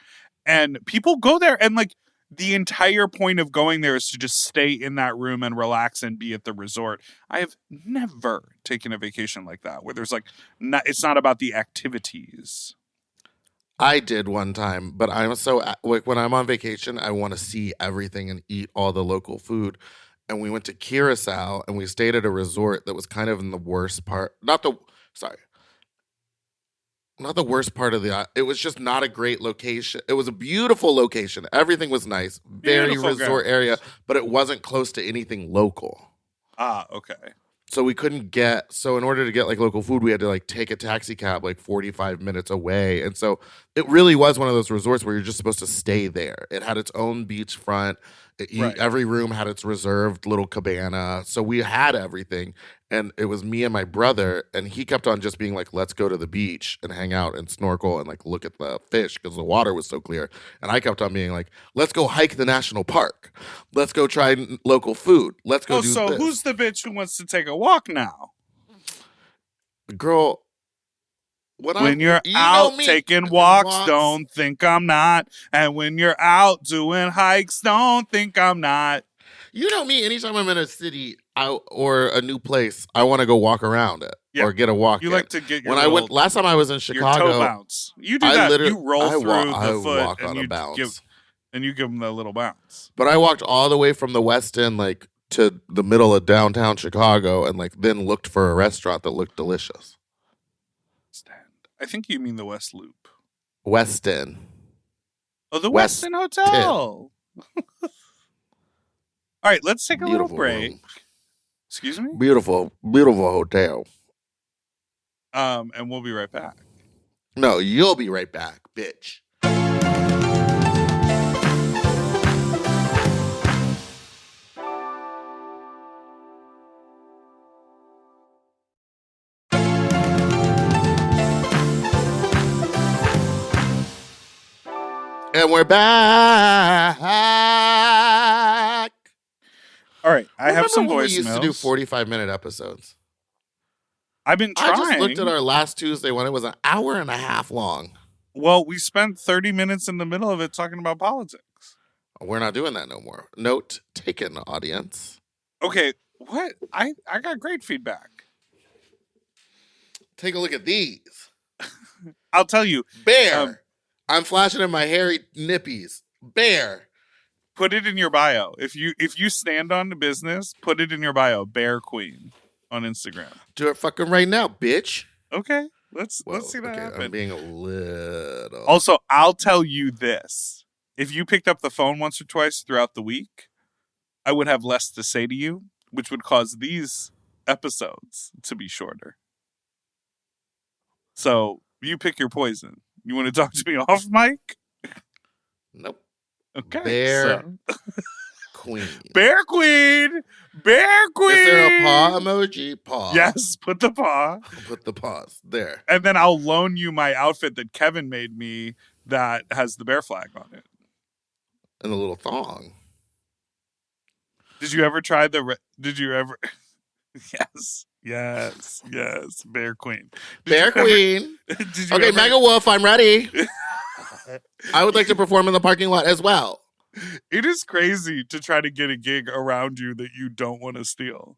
and people go there, and like the entire point of going there is to just stay in that room and relax and be at the resort. I have never taken a vacation like that where there's like it's not about the activities. I did one time, but I'm so like when I'm on vacation, I want to see everything and eat all the local food. And we went to Curacao and we stayed at a resort that was kind of in the worst part. Not the worst part of the. It was just not a great location. It was a beautiful location. Everything was nice, very Beautiful resort guys. area, but it wasn't close to anything local. Ah, okay. So we couldn't get, so in order to get like local food, we had to like take a taxi cab like 45 minutes away. And so it really was one of those resorts where you're just supposed to stay there. It had its own beachfront. Right. Every room had its reserved little cabana. So we had everything. and it was me and my brother, and he kept on just being like, let's go to the beach and hang out and snorkel and like look at the fish because the water was so clear. And I kept on being like, let's go hike the national park. Let's go try local food. Let's go do so this. who's the bitch who wants to take a walk now? Girl, when you're out taking walks, don't think I'm not. And when you're out doing hikes, don't think I'm not. You know me, anytime I'm in a city or a new place, I want to go walk around it or get a walk. You like to get your last time I was in Chicago, your toe bounce. You do that. You roll through the foot and you give them the little bounce. But I walked all the way from the West End, like to the middle of downtown Chicago, and like then looked for a restaurant that looked delicious. I think you mean the West Loop. West End. Oh, the West End Hotel. All right, let's take a little break. Room. Excuse me? Beautiful hotel. And we'll be right back. No, you'll be right back, bitch. And we're back. All right, I have some voicemails. We used to do 45-minute episodes. I've been trying. I just looked at our last Tuesday one. It was an hour and a half long. Well, we spent 30 minutes in the middle of it talking about politics. We're not doing that no more. Note taken, audience. Okay, what? I got great feedback. Take a look at these. I'll tell you. Bear. I'm flashing in my hairy nippies. Bear. Put it in your bio. If you stand on the business, put it in your bio. Bear Queen on Instagram. Do it fucking right now, bitch. Okay. Let's see that happen. I'm being a little. Also, I'll tell you this. If you picked up the phone once or twice throughout the week, I would have less to say to you, which would cause these episodes to be shorter. So you pick your poison. You want to talk to me off mic? Nope. Okay. Bear Queen. Bear Queen. Bear Queen. Is there a paw emoji? Paw. Yes. Put the paw. Put the paws there. And then I'll loan you my outfit that Kevin made me that has the bear flag on it. And a little thong. Did you ever try Did you ever? Yes. Bear Queen. Bear Queen. Okay, Mega Wolf, I'm ready. I would like to perform in the parking lot as well. It is crazy to try to get a gig around you that you don't want to steal.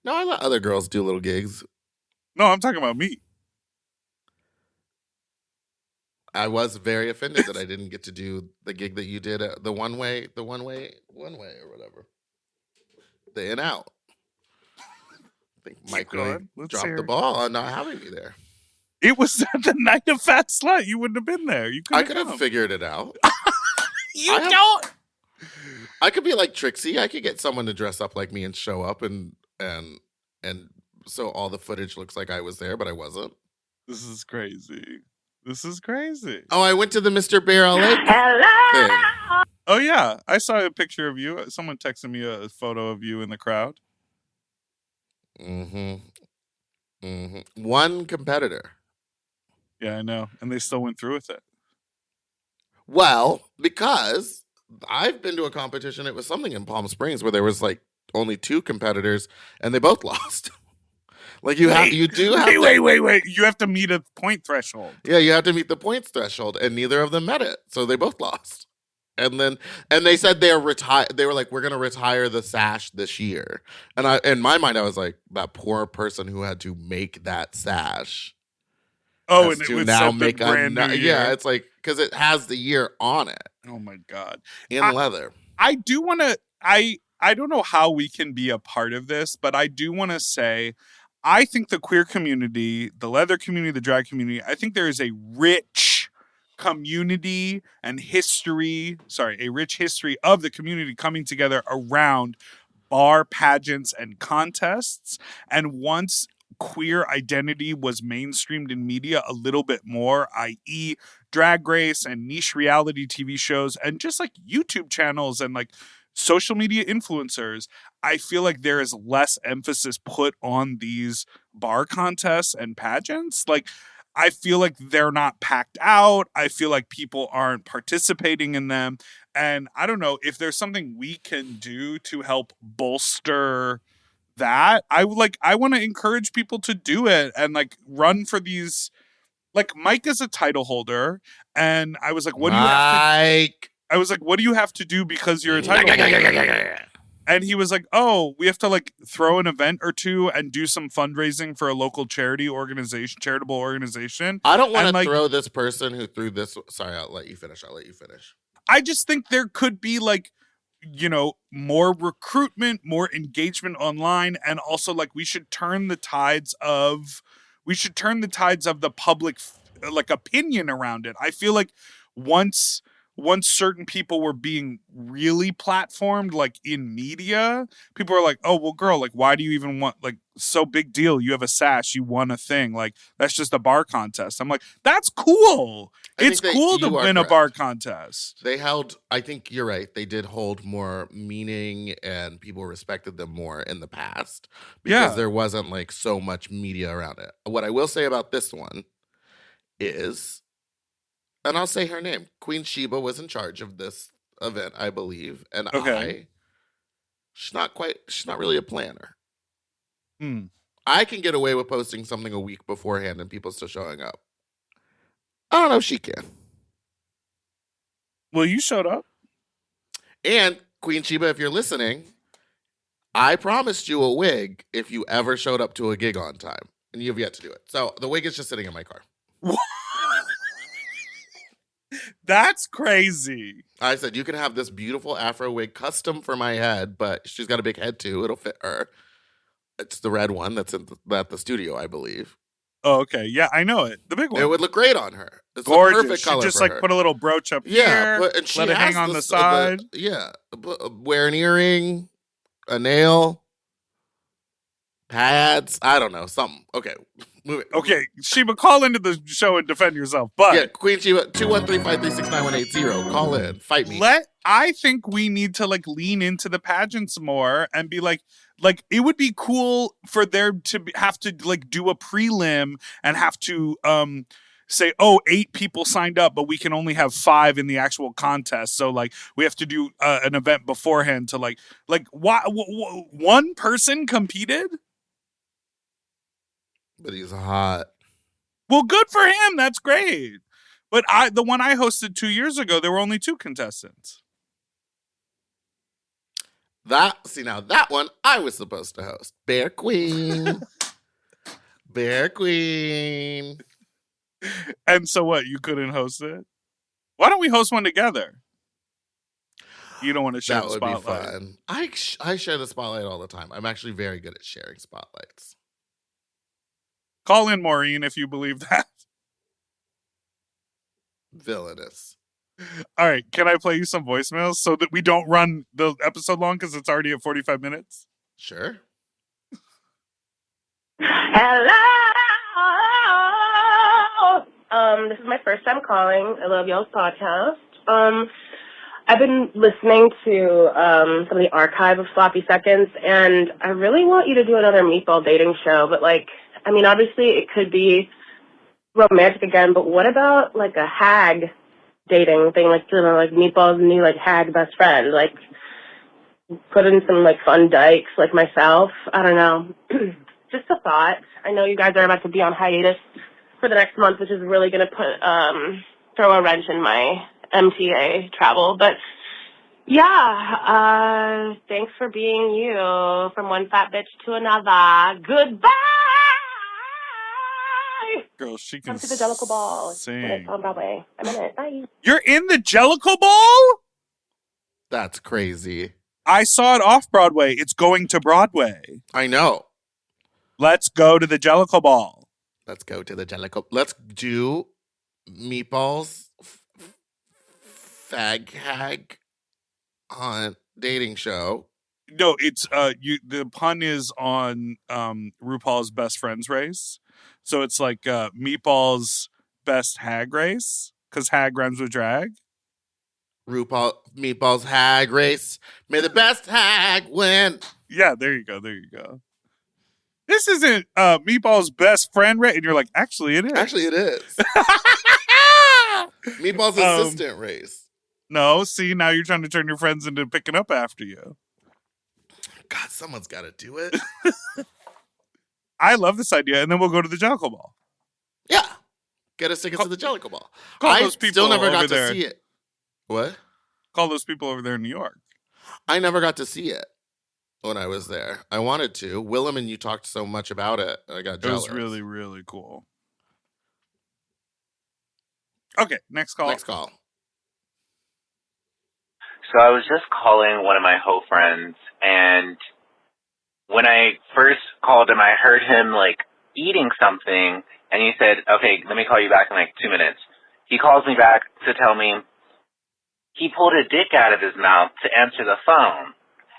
No, I let other girls do little gigs. No, I'm talking about me. I was very offended that I didn't get to do the gig that you did at the one way or whatever. The In Out. I think Mike really dropped the ball on not having me there. It was the night of Fat Slut. You wouldn't have been there. I could have figured it out. I could be like Trixie. I could get someone to dress up like me and show up and so all the footage looks like I was there, but I wasn't. This is crazy. Oh, I went to the Mr. Bear LA thing. Oh, yeah. I saw a picture of you. Someone texted me a photo of you in the crowd. Mm-hmm. One competitor. Yeah, I know. And they still went through with it. Well, because I've been to a competition. It was something in Palm Springs where there was like only two competitors and they both lost. Like you have wait. You have to meet a point threshold. Yeah, you have to meet the points threshold, and neither of them met it, so they both lost. And they said they're retired. They were like, "We're gonna retire the sash this year." And in my mind, I was like, "That poor person who had to make that sash." Oh, and it would now make a brand new year. Yeah, it's like because it has the year on it. Oh my god, in leather. I do want to. I don't know how we can be a part of this, but I do want to say. I think the queer community, the leather community, the drag community, I think there is a rich community and history, a rich history of the community coming together around bar pageants and contests. And once queer identity was mainstreamed in media a little bit more, i.e. Drag Race and niche reality TV shows and just like YouTube channels and like social media influencers, I feel like there is less emphasis put on these bar contests and pageants. Like, I feel like they're not packed out. I feel like people aren't participating in them. And I don't know if there's something we can do to help bolster that. I want to encourage people to do it and like run for these. Like, Mike is a title holder, and I was like, what do you have to Mike. I was like, what do you have to do because you're a title holder? And he was like, oh, we have to like throw an event or two and do some fundraising for a local charitable organization. I don't want to like, throw this person who threw this. Sorry, I'll let you finish. I just think there could be like, you know, more recruitment, more engagement online, and also like we should turn the tides of the public like opinion around it. I feel like once certain people were being really platformed, like in media, people are like, oh, well, girl, like, why do you even want, like, so big deal? You have a sash, you won a thing. Like, that's just a bar contest. I'm like, that's cool. It's cool to win a bar contest. They held, I think you're right. They did hold more meaning and people respected them more in the past because there wasn't like so much media around it. What I will say about this one is, and I'll say her name, Queen Sheba was in charge of this event, I believe. And she's not really a planner. I can get away with posting something a week beforehand and people still showing up. I don't know if she can. Well, you showed up. And Queen Sheba, if you're listening, I promised you a wig if you ever showed up to a gig on time. And you've yet to do it. So the wig is just sitting in my car. What? That's crazy. I said, you can have this beautiful Afro wig custom for my head, but she's got a big head too. It'll fit her. It's the red one that's at the studio, I believe. Oh, okay. Yeah, I know it. The big one. It would look great on her. It's gorgeous. The perfect color just for like her. Put a little brooch up here. And she let it hang on the side. Wear an earring, a nail, pads. I don't know, something. Okay, move it. Okay, Sheba, call into the show and defend yourself. But yeah, Queen Sheba, 213-536-9180. Call in, fight me. I think we need to like lean into the pageants more and be like it would be cool for there to have to like do a prelim and have to say, oh, 8 people signed up, but we can only have 5 in the actual contest. So like we have to do an event beforehand to like why one person competed. But he's hot. Well, good for him. That's great. But the one I hosted 2 years ago, there were only 2 contestants. That one I was supposed to host. Bear Queen. Bear Queen. And so what? You couldn't host it? Why don't we host one together? You don't want to share the spotlight. That would be fun. I share the spotlight all the time. I'm actually very good at sharing spotlights. Call in, Maureen, if you believe that. Villainous. All right, can I play you some voicemails so that we don't run the episode long because it's already at 45 minutes? Sure. Hello. This is my first time calling. I love y'all's podcast. I've been listening to some of the archive of Sloppy Seconds, and I really want you to do another meatball dating show. But obviously it could be romantic again. But what about like a hag dating thing, like Meatball's new like hag best friend, like put in some like fun dykes like myself. I don't know. Just a thought. I know you guys are about to be on hiatus for the next month, which is really going to throw a wrench in my MTA travel. But yeah, thanks for being you from one fat bitch to another. Goodbye. Girl, she can come to the Jellicle Ball. sing. It's on Broadway. I'm in it. Bye. You're in the Jellicle Ball? That's crazy. I saw it off Broadway. It's going to Broadway. I know. Let's go to the Jellicle Ball. Let's go to the Jellicle. Let's do Meatball's fag hag on dating show. No, it's the pun is on RuPaul's Best Friends race. So it's like Meatball's best hag race because hag rhymes with drag. RuPaul Meatball's hag race. May the best hag win. Yeah, there you go. There you go. This isn't Meatball's best friend, right? And you're like, actually, it is. Actually, it is. Meatball's assistant race. No, see, now you're trying to turn your friends into picking up after you. God, someone's got to do it. I love this idea, and then we'll go to the Jellicle Ball. Yeah. Get us tickets to the Jellicle Ball. Call I those people still never got over to there. see it. What? Call those people over there in New York. I never got to see it when I was there. I wanted to. Willem and you talked so much about it. I got jealous. It was really, really cool. Okay, next call. Next call. So I was just calling one of my Ho friends, and when I first called him, I heard him, like, eating something, and he said, okay, let me call you back in, like, 2 minutes. He calls me back to tell me he pulled a dick out of his mouth to answer the phone.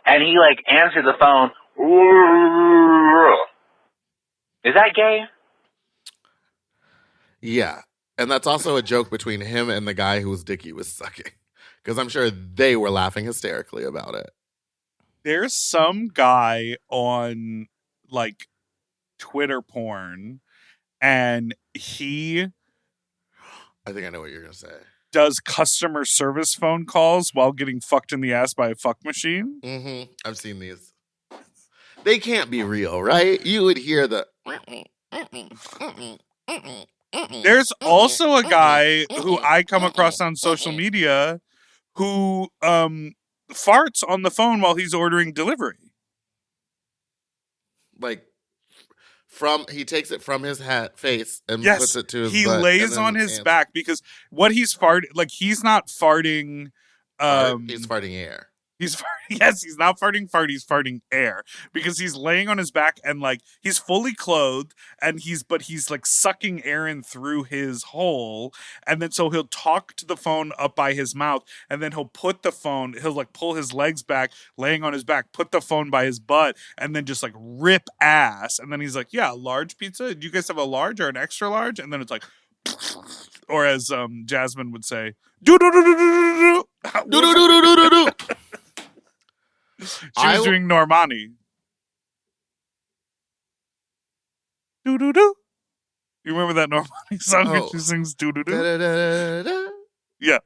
And he, like, answered the phone. Is that gay? Yeah. And that's also a joke between him and the guy whose dick he was sucking. Because I'm sure they were laughing hysterically about it. There's some guy on, like, Twitter porn, and he I think I know what you're going to say. does customer service phone calls while getting fucked in the ass by a fuck machine. Mm-hmm. I've seen these. They can't be real, right? You would hear the... There's also a guy who I come across on social media who farts on the phone while he's ordering delivery. Like, he takes it from his face and Yes, puts it to his he butt. lays on his back because what he's farting, like, he's not farting. He's farting air. He's not farting fart, he's farting air because he's laying on his back and, like, he's fully clothed and he's like sucking air in through his hole, and then so he'll talk to the phone up by his mouth, and then he'll like pull his legs back, laying on his back, put the phone by his butt, and then just like rip ass, and then he's like, yeah, large pizza, do you guys have a large or an extra large? And then it's like, or as Jasmine would say, do do do do do do do do do do do. She was doing Normani. Do do do. You remember that Normani song where she sings do do do? Yeah.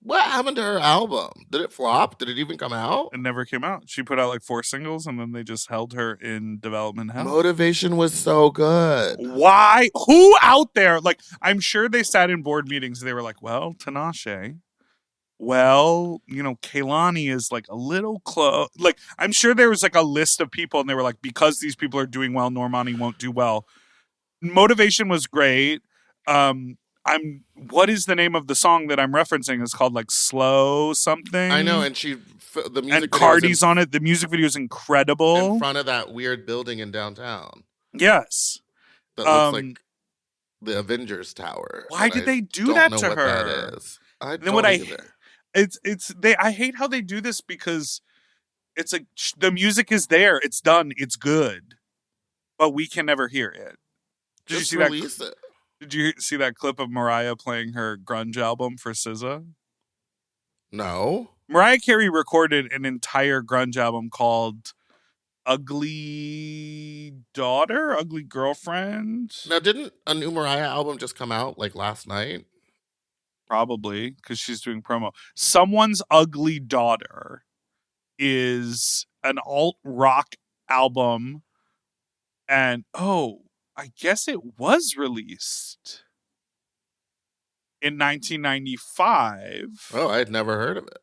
What happened to her album? Did it flop? Did it even come out? It never came out. She put out like 4 singles and then they just held her in development hell. Motivation was so good. Why? Who out there? Like, I'm sure they sat in board meetings and they were like, well, Tinashe. Well, you know, Kehlani is like a little close. Like, I'm sure there was like a list of people and they were like, because these people are doing well, Normani won't do well. Motivation was great. What is the name of the song that I'm referencing? It's called like Slow something. I know, and the music and Cardi's on it. The music video is incredible. In front of that weird building in downtown. Yes. That looks like the Avengers Tower. Why did they do that to her? That is. I don't either. I hate how they do this because it's like the music is there, it's done, it's good, but we can never hear it. Did Just you see release that? it. Did you see that clip of Mariah playing her grunge album for SZA? No. Mariah Carey recorded an entire grunge album called Ugly Daughter, Ugly Girlfriend. Now, didn't a new Mariah album just come out like last night? Probably, because she's doing promo. Someone's Ugly Daughter is an alt-rock album. And, I guess it was released in 1995. Oh, I had never heard of it.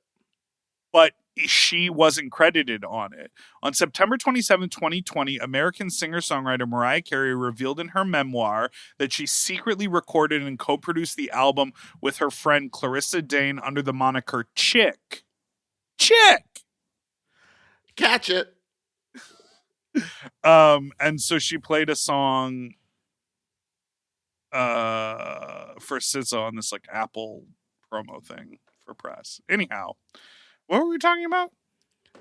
But she wasn't credited on it. On September 27, 2020, American singer-songwriter Mariah Carey revealed in her memoir that she secretly recorded and co-produced the album with her friend Clarissa Dane under the moniker Chick. Chick! Catch it. And so she played a song for SZA on this like Apple promo thing for press. Anyhow, what were we talking about?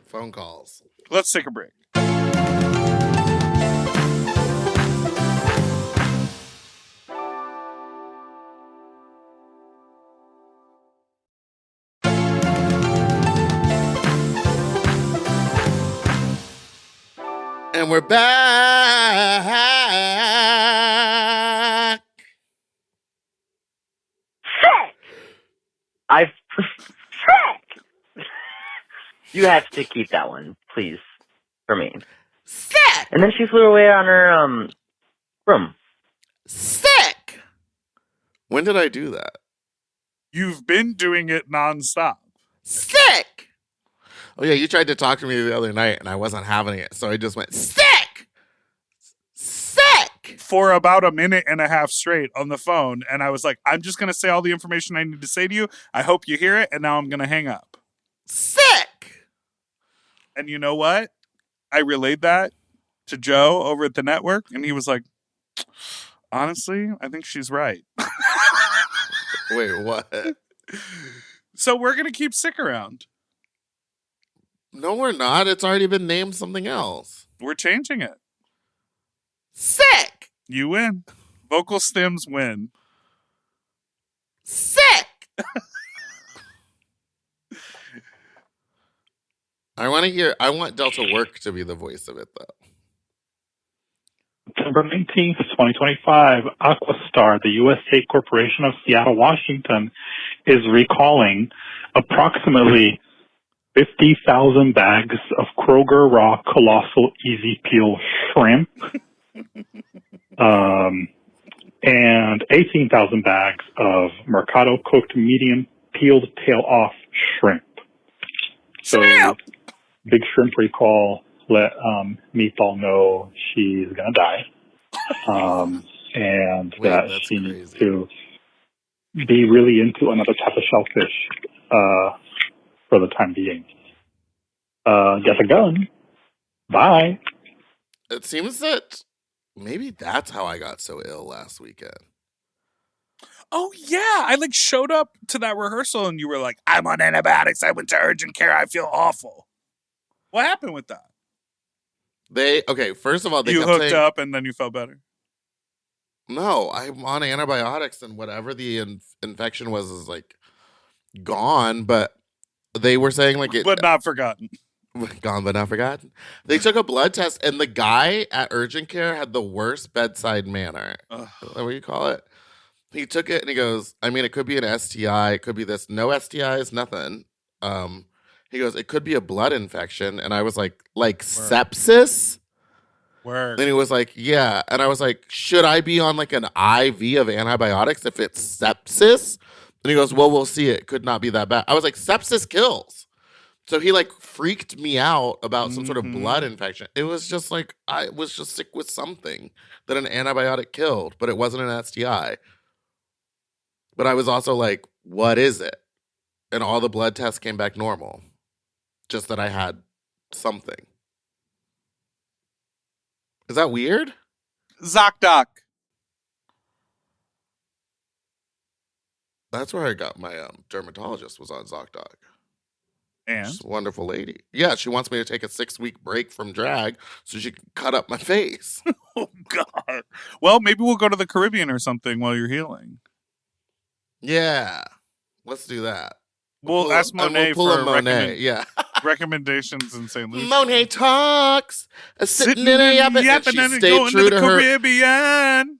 Phone calls. Let's take a break. And we're back. I've sick. You have to keep that one, please, for me. Sick. And then she flew away on her room. Sick. When did I do that? You've been doing it nonstop. Sick. Oh yeah, you tried to talk to me the other night and I wasn't having it, so I just went sick. Sick. For about a minute and a half straight on the phone, and I was like, I'm just going to say all the information I need to say to you. I hope you hear it, and now I'm going to hang up. Sick. And you know what? I relayed that to Joe over at the network, and he was like, honestly, I think she's right. Wait, what? So we're going to keep sick around. No, we're not. It's already been named something else. We're changing it. Sick. You win. Vocal stems win. Sick. I want Delta Work to be the voice of it, though. September 19th, 2025, Aquastar, the U.S. State Corporation of Seattle, Washington, is recalling approximately 50,000 bags of Kroger Raw Colossal Easy Peel Shrimp and 18,000 bags of Mercado Cooked Medium Peeled Tail Off Shrimp. So, big shrimp recall. Let Meatball know she's gonna die, and that she needs to be really into another type of shellfish for the time being. Get a gun. Bye. It seems that maybe that's how I got so ill last weekend. Oh, yeah. I showed up to that rehearsal and you were like, I'm on antibiotics. I went to urgent care. I feel awful. What happened with that? First of all, you hooked up and then you felt better. No, I'm on antibiotics and whatever the infection was is gone, but they were saying but not forgotten. Gone but not forgotten. They took a blood test and the guy at urgent care had the worst bedside manner. Is that what you call it? He took it and he goes, I mean, it could be an STI, it could be this. No STIs, nothing. He goes, it could be a blood infection. And I was like sepsis? Word. Then he was like, yeah. And I was like, should I be on an IV of antibiotics if it's sepsis? And he goes, well, we'll see. It could not be that bad. I was like, sepsis kills. So he freaked me out about some sort of blood infection. It was just I was just sick with something that an antibiotic killed, but it wasn't an STI. But I was also like, what is it? And all the blood tests came back normal. Just that I had something. Is that weird? ZocDoc. That's where I got my dermatologist was on ZocDoc. And? She's a wonderful lady. Yeah, she wants me to take a 6-week break from drag so she can cut up my face. Oh, God. Well, maybe we'll go to the Caribbean or something while you're healing. Yeah. Let's do that. We'll ask Monet pull for a Monet. Yeah. recommendations in St. Lucia. Monet talks. Sitting in a yapping. And she stayed true to her. Caribbean.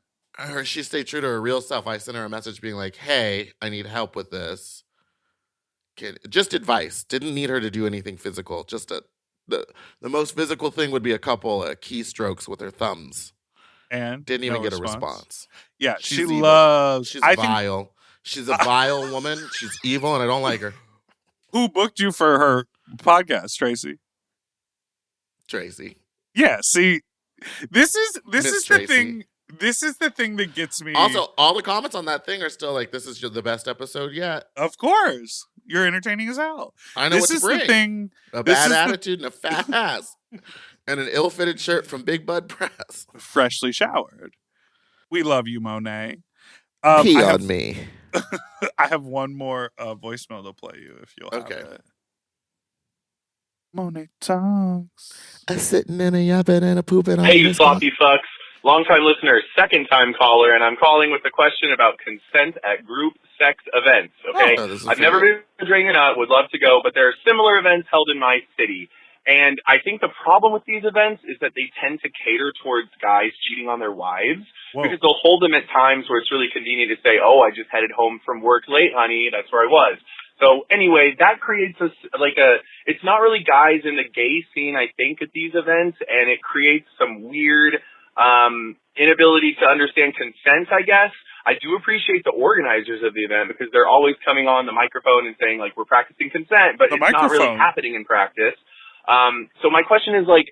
She stayed true to her real self. I sent her a message being like, hey, I need help with this. Just advice. Didn't need her to do anything physical. Just the most physical thing would be a couple keystrokes with her thumbs. And didn't even get a response. Yeah, she's she evil. loves. She's vile. She's a vile woman. She's evil, and I don't like her. Who booked you for her podcast, Tracy? Tracy. Yeah. See, this is Tracy. the thing. This is the thing that gets me. Also, all the comments on that thing are still this is the best episode yet. Of course. You're entertaining as hell. I know this what to bring. The thing. A bad attitude and a fat ass. And an ill-fitted shirt from Big Bud Press. Freshly showered. We love you, Monet. Pee on me. I have one more voicemail to play you if you'll have it. Monet talks. I'm sitting in a yapping and a pooping. Hey, you sloppy fucks. Long-time listener, second-time caller, and I'm calling with a question about consent at group sex events, okay? I've never been to Dragon Would love to go, but there are similar events held in my city. And I think the problem with these events is that they tend to cater towards guys cheating on their wives. Whoa. Because they'll hold them at times where it's really convenient to say, oh, I just headed home from work late, honey. That's where I was. So anyway, that creates it's not really guys in the gay scene, I think, at these events, and it creates some weird inability to understand consent, I guess. I do appreciate the organizers of the event because they're always coming on the microphone and saying, like, we're practicing consent, but it's not really happening in practice. So my question is, like,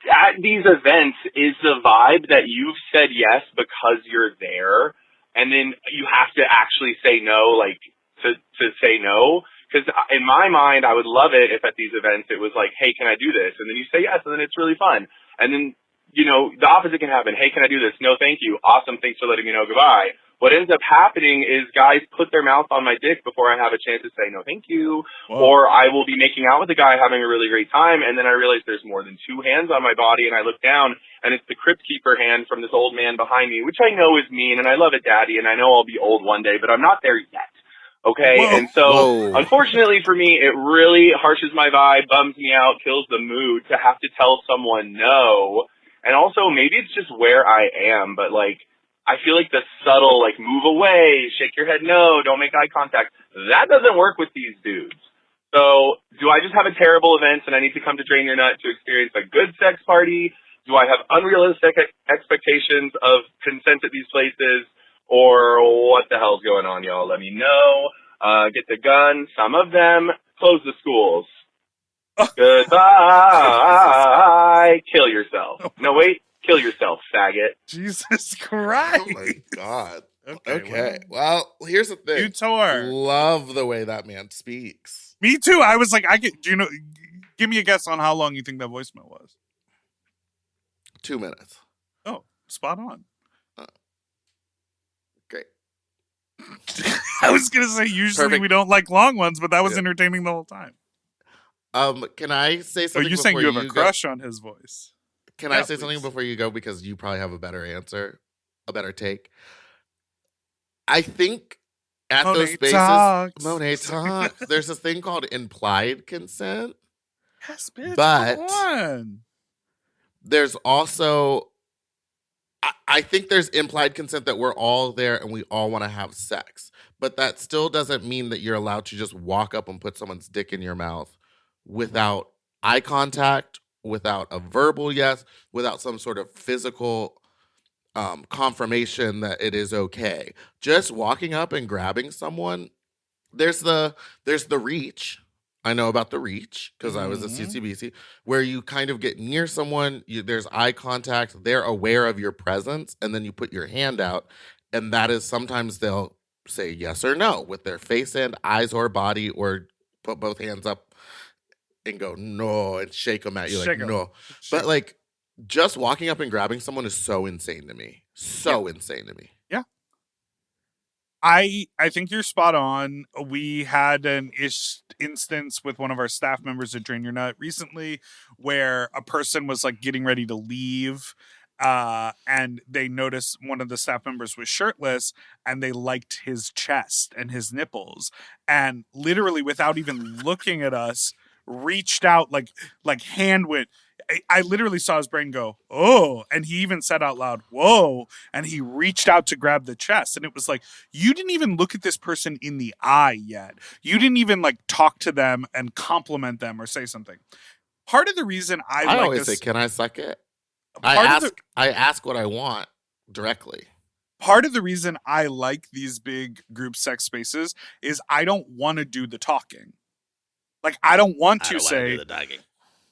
at these events, is the vibe that you've said yes because you're there, and then you have to actually say no, like, to say no? Because in my mind, I would love it if at these events it was like, hey, can I do this? And then you say yes, and then it's really fun. And then, you know, the opposite can happen. Hey, can I do this? No, thank you. Awesome. Thanks for letting me know. Goodbye. What ends up happening is guys put their mouth on my dick before I have a chance to say no, thank you. Whoa. Or I will be making out with a guy having a really great time, and then I realize there's more than two hands on my body, and I look down, and it's the crypt keeper hand from this old man behind me, which I know is mean, and I love it, Daddy, and I know I'll be old one day, but I'm not there yet. Okay? Whoa. And so, unfortunately for me, it really harshes my vibe, bums me out, kills the mood to have to tell someone no. And also, maybe it's just where I am, but, like, I feel like the subtle, like, move away, shake your head no, don't make eye contact, that doesn't work with these dudes. So, do I just have a terrible event and I need to come to Drain Your Nut to experience a good sex party? Do I have unrealistic expectations of consent at these places? Or what the hell's going on, y'all? Let me know. Get the gun. Some of them. Close the schools. Goodbye. Kill yourself. No, wait. Kill yourself, faggot. Jesus Christ. Oh, my God. Okay. Well, here's the thing. You tore. Love the way that man speaks. Me too. I was like, do you know, give me a guess on how long you think that voicemail was. 2 minutes. Oh, spot on. Great. I was going to say, usually we don't like long ones, but that was entertaining the whole time. Can I say something? Are you saying you have a crush on his voice? Can I say something before you go? Because you probably have a better answer, a better take. I think at those spaces, Monet talks. There's this thing called implied consent. Yes, bitch. But come on. There's also, I think there's implied consent that we're all there and we all want to have sex. But that still doesn't mean that you're allowed to just walk up and put someone's dick in your mouth without eye contact, without a verbal yes, without some sort of physical confirmation that it is okay. Just walking up and grabbing someone, there's the reach. I know about the reach because I was a CCBC, where you kind of get near someone, there's eye contact, they're aware of your presence, and then you put your hand out, and that is sometimes they'll say yes or no with their face and eyes or body, or put both hands up and go no and shake them at you like no. But like just walking up and grabbing someone is so insane to me. Insane to me. Yeah. I think you're spot on. We had an instance with one of our staff members at Drain Your Nut recently where a person was like getting ready to leave and they noticed one of the staff members was shirtless and they liked his chest and his nipples and literally without even looking at us reached out like hand went. I literally saw his brain go, oh, and he even said out loud, whoa, and he reached out to grab the chest. And it was like, you didn't even look at this person in the eye yet. You didn't even like talk to them and compliment them or say something. Part of the reason I like always say, can I suck it? I ask what I want directly. Part of the reason I like these big group sex spaces is I don't want to do the talking. Like, I don't want to say, do the dogging.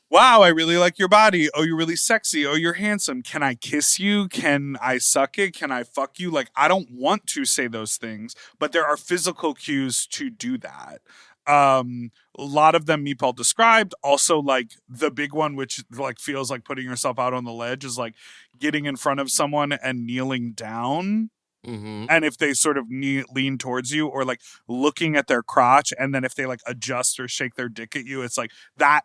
Wow, I really like your body. Oh, you're really sexy. Oh, you're handsome. Can I kiss you? Can I suck it? Can I fuck you? Like, I don't want to say those things, but there are physical cues to do that. A lot of them Meatball described. Also, like, the big one, which, like, feels like putting yourself out on the ledge is, like, getting in front of someone and kneeling down. Mm-hmm. And if they sort of lean towards you or like looking at their crotch and then if they like adjust or shake their dick at you, it's like that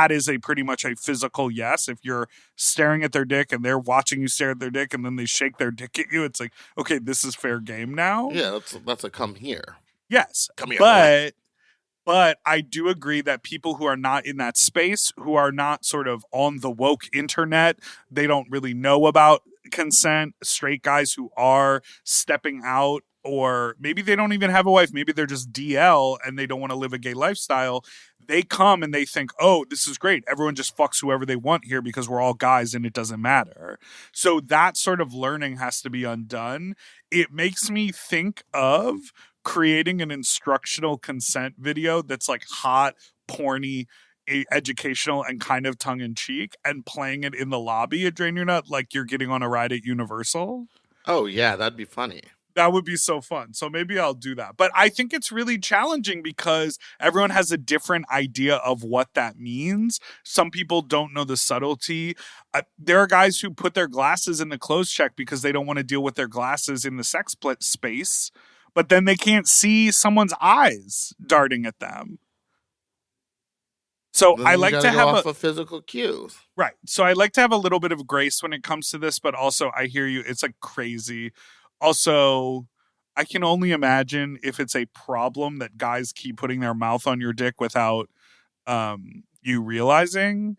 is a pretty much a physical yes. If you're staring at their dick and they're watching you stare at their dick and then they shake their dick at you, it's like, okay, this is fair game now. Yeah, that's a come here. Yes. Come here. But But I do agree that people who are not in that space, who are not sort of on the woke internet, they don't really know about consent. Straight guys who are stepping out, or maybe they don't even have a wife, maybe they're just DL and they don't want to live a gay lifestyle. They come and they think, oh, this is great. Everyone just fucks whoever they want here because we're all guys and it doesn't matter. So that sort of learning has to be undone. It makes me think of creating an instructional consent video that's like hot, porny, educational, and kind of tongue-in-cheek, and playing it in the lobby at Drain Your Nut like you're getting on a ride at Universal. Oh, yeah, that'd be funny. That would be so fun. So maybe I'll do that. But I think it's really challenging because everyone has a different idea of what that means. Some people don't know the subtlety. There are guys who put their glasses in the clothes check because they don't want to deal with their glasses in the sex space. But then they can't see someone's eyes darting at them. So Then I you like gotta to go have off of physical cues. right. So I like to have a little bit of grace when it comes to this, but also I hear you. It's like crazy. Also, I can only imagine if it's a problem that guys keep putting their mouth on your dick without you realizing.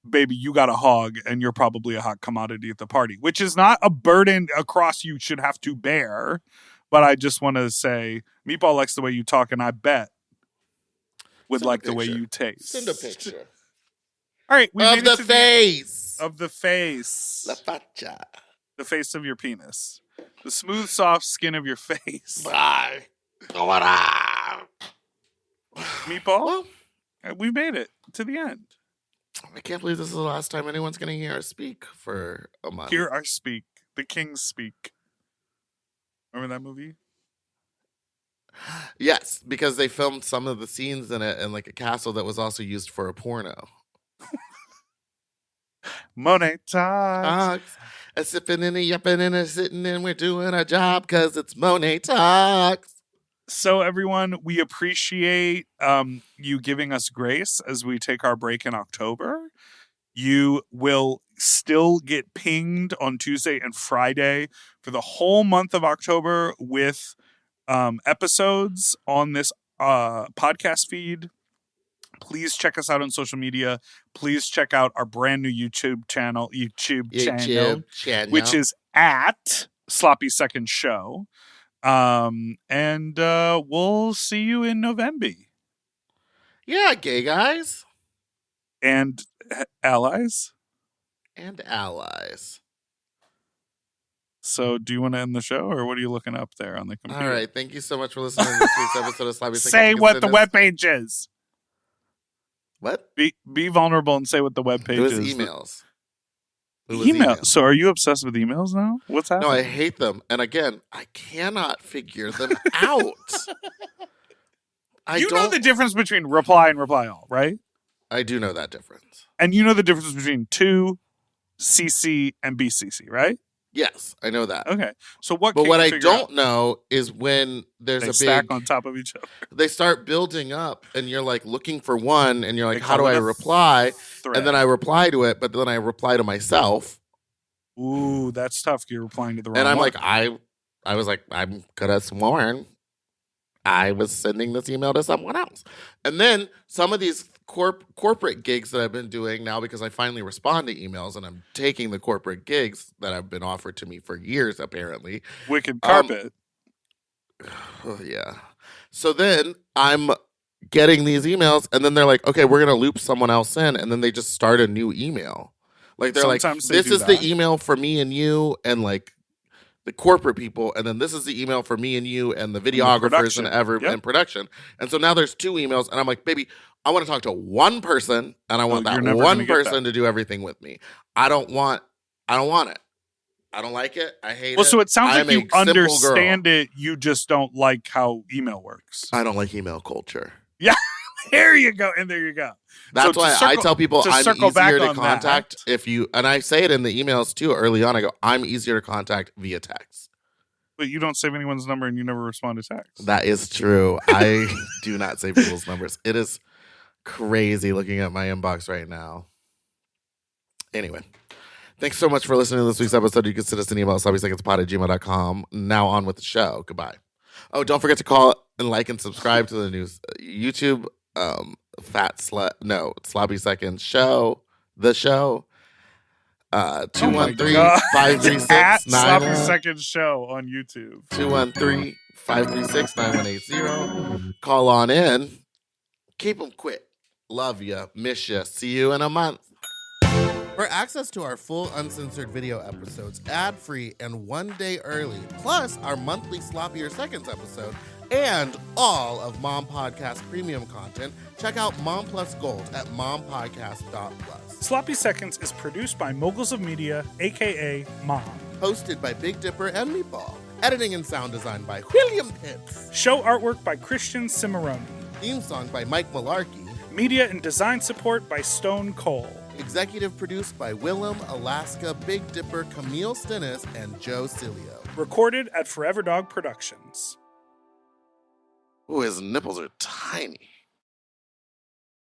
Baby, you got a hog and you're probably a hot commodity at the party, which is not a burden across you should have to bear. But I just want to say, Meatball likes the way you talk, and I bet would Send a like the way picture. you taste. Send a picture. All right, we Of made the it to face. of the face, La facha. the face of your penis, the smooth, soft skin of your face. Bye. Meatball, Well, we made it to the end. I can't believe this is the last time anyone's going to hear us speak for a month. Hear our speak, the kings speak. Remember that movie? Yes, because they filmed some of the scenes in it in like a castle that was also used for a porno. Monet talks. Talks. A sipping and a yupping and a sitting and we're doing our job because it's Monet Talks. So everyone, we appreciate you giving us grace as we take our break in October. You will still get pinged on Tuesday and Friday for the whole month of October with episodes on this podcast feed. Please check us out on social media. Please check out our brand new YouTube channel, which is at Sloppy Second Show. And we'll see you in November. Yeah, gay guys. And allies. And allies. So do you want to end the show, or what are you looking up there on the computer? All right. Thank you so much for listening to this week's episode of Sloppy Second. Say what the webpage is. What? Be vulnerable and say what the webpage It was is. emails. Email. So are you obsessed with emails now? What's happening? No, I hate them. And again, I cannot figure them out. You know the difference between reply and reply all, right? I do know that difference. And you know the difference between to, CC, and BCC, right? Yes, I know that. Okay. So what? But can what you I figure don't out? know is when there's They a stack big on top of each other. They start building up, and you're like looking for one, and you're like, They how do call it I a reply? thread. And then I reply to it, but then I reply to myself, Ooh, that's tough. You're replying to the wrong and I'm one. like, I was like, I could have sworn I was sending this email to someone else. And then some of these corporate gigs that I've been doing now, because I finally respond to emails and I'm taking the corporate gigs that have been offered to me for years, apparently. Wicked carpet. Oh, yeah. So then I'm getting these emails, and then they're like, okay, we're going to loop someone else in. And then they just start a new email. Like, they're Sometimes like, they this do is that. the email for me and you, and like the corporate people, and then this is the email for me and you and the videographers production. and Yep. and production. And so now there's two emails, and I'm like, baby, I want to talk to one person, and I want you're that never one gonna get person that. to do everything with me. I don't want it. I don't like it. I hate it. Well, so it sounds I'm like you a simple understand girl. it. You just don't like how email works. I don't like email culture. Yeah, there you go, and there you go. That's So to why I circle- tell people to I'm circle back easier to on contact that. if you, and I say it in the emails too early on. I go, I'm easier to contact via text. But you don't save anyone's number, and you never respond to text. That is true. I do not save people's numbers. It is crazy looking at my inbox right now. Anyway, thanks so much for listening to this week's episode. You can send us an email at sloppysecondspod@gmail.com. Now on with the show. Goodbye. Oh, don't forget to call and like and subscribe to the new YouTube Sloppy Seconds show. The show. God. 213-536-9180. At Sloppy Seconds Show on YouTube. 213-536-9180. Call on in. Keep them quick. Love ya. Miss ya. See you in a month. For access to our full uncensored video episodes, ad-free and 1 day early, plus our monthly Sloppier Seconds episode, and all of Mom Podcast premium content, check out Mom Plus Gold at mompodcast.plus. Sloppy Seconds is produced by Moguls of Media, aka Mom. Hosted by Big Dipper and Meatball. Editing and sound design by William Pitts. Show artwork by Christian Cimarroni. Theme song by Mike Malarkey. Media and design support by Stone Cole. Executive produced by Willem, Alaska, Big Dipper, Camille Stennis, and Joe Cilio. Recorded at Forever Dog Productions. Ooh, his nipples are tiny.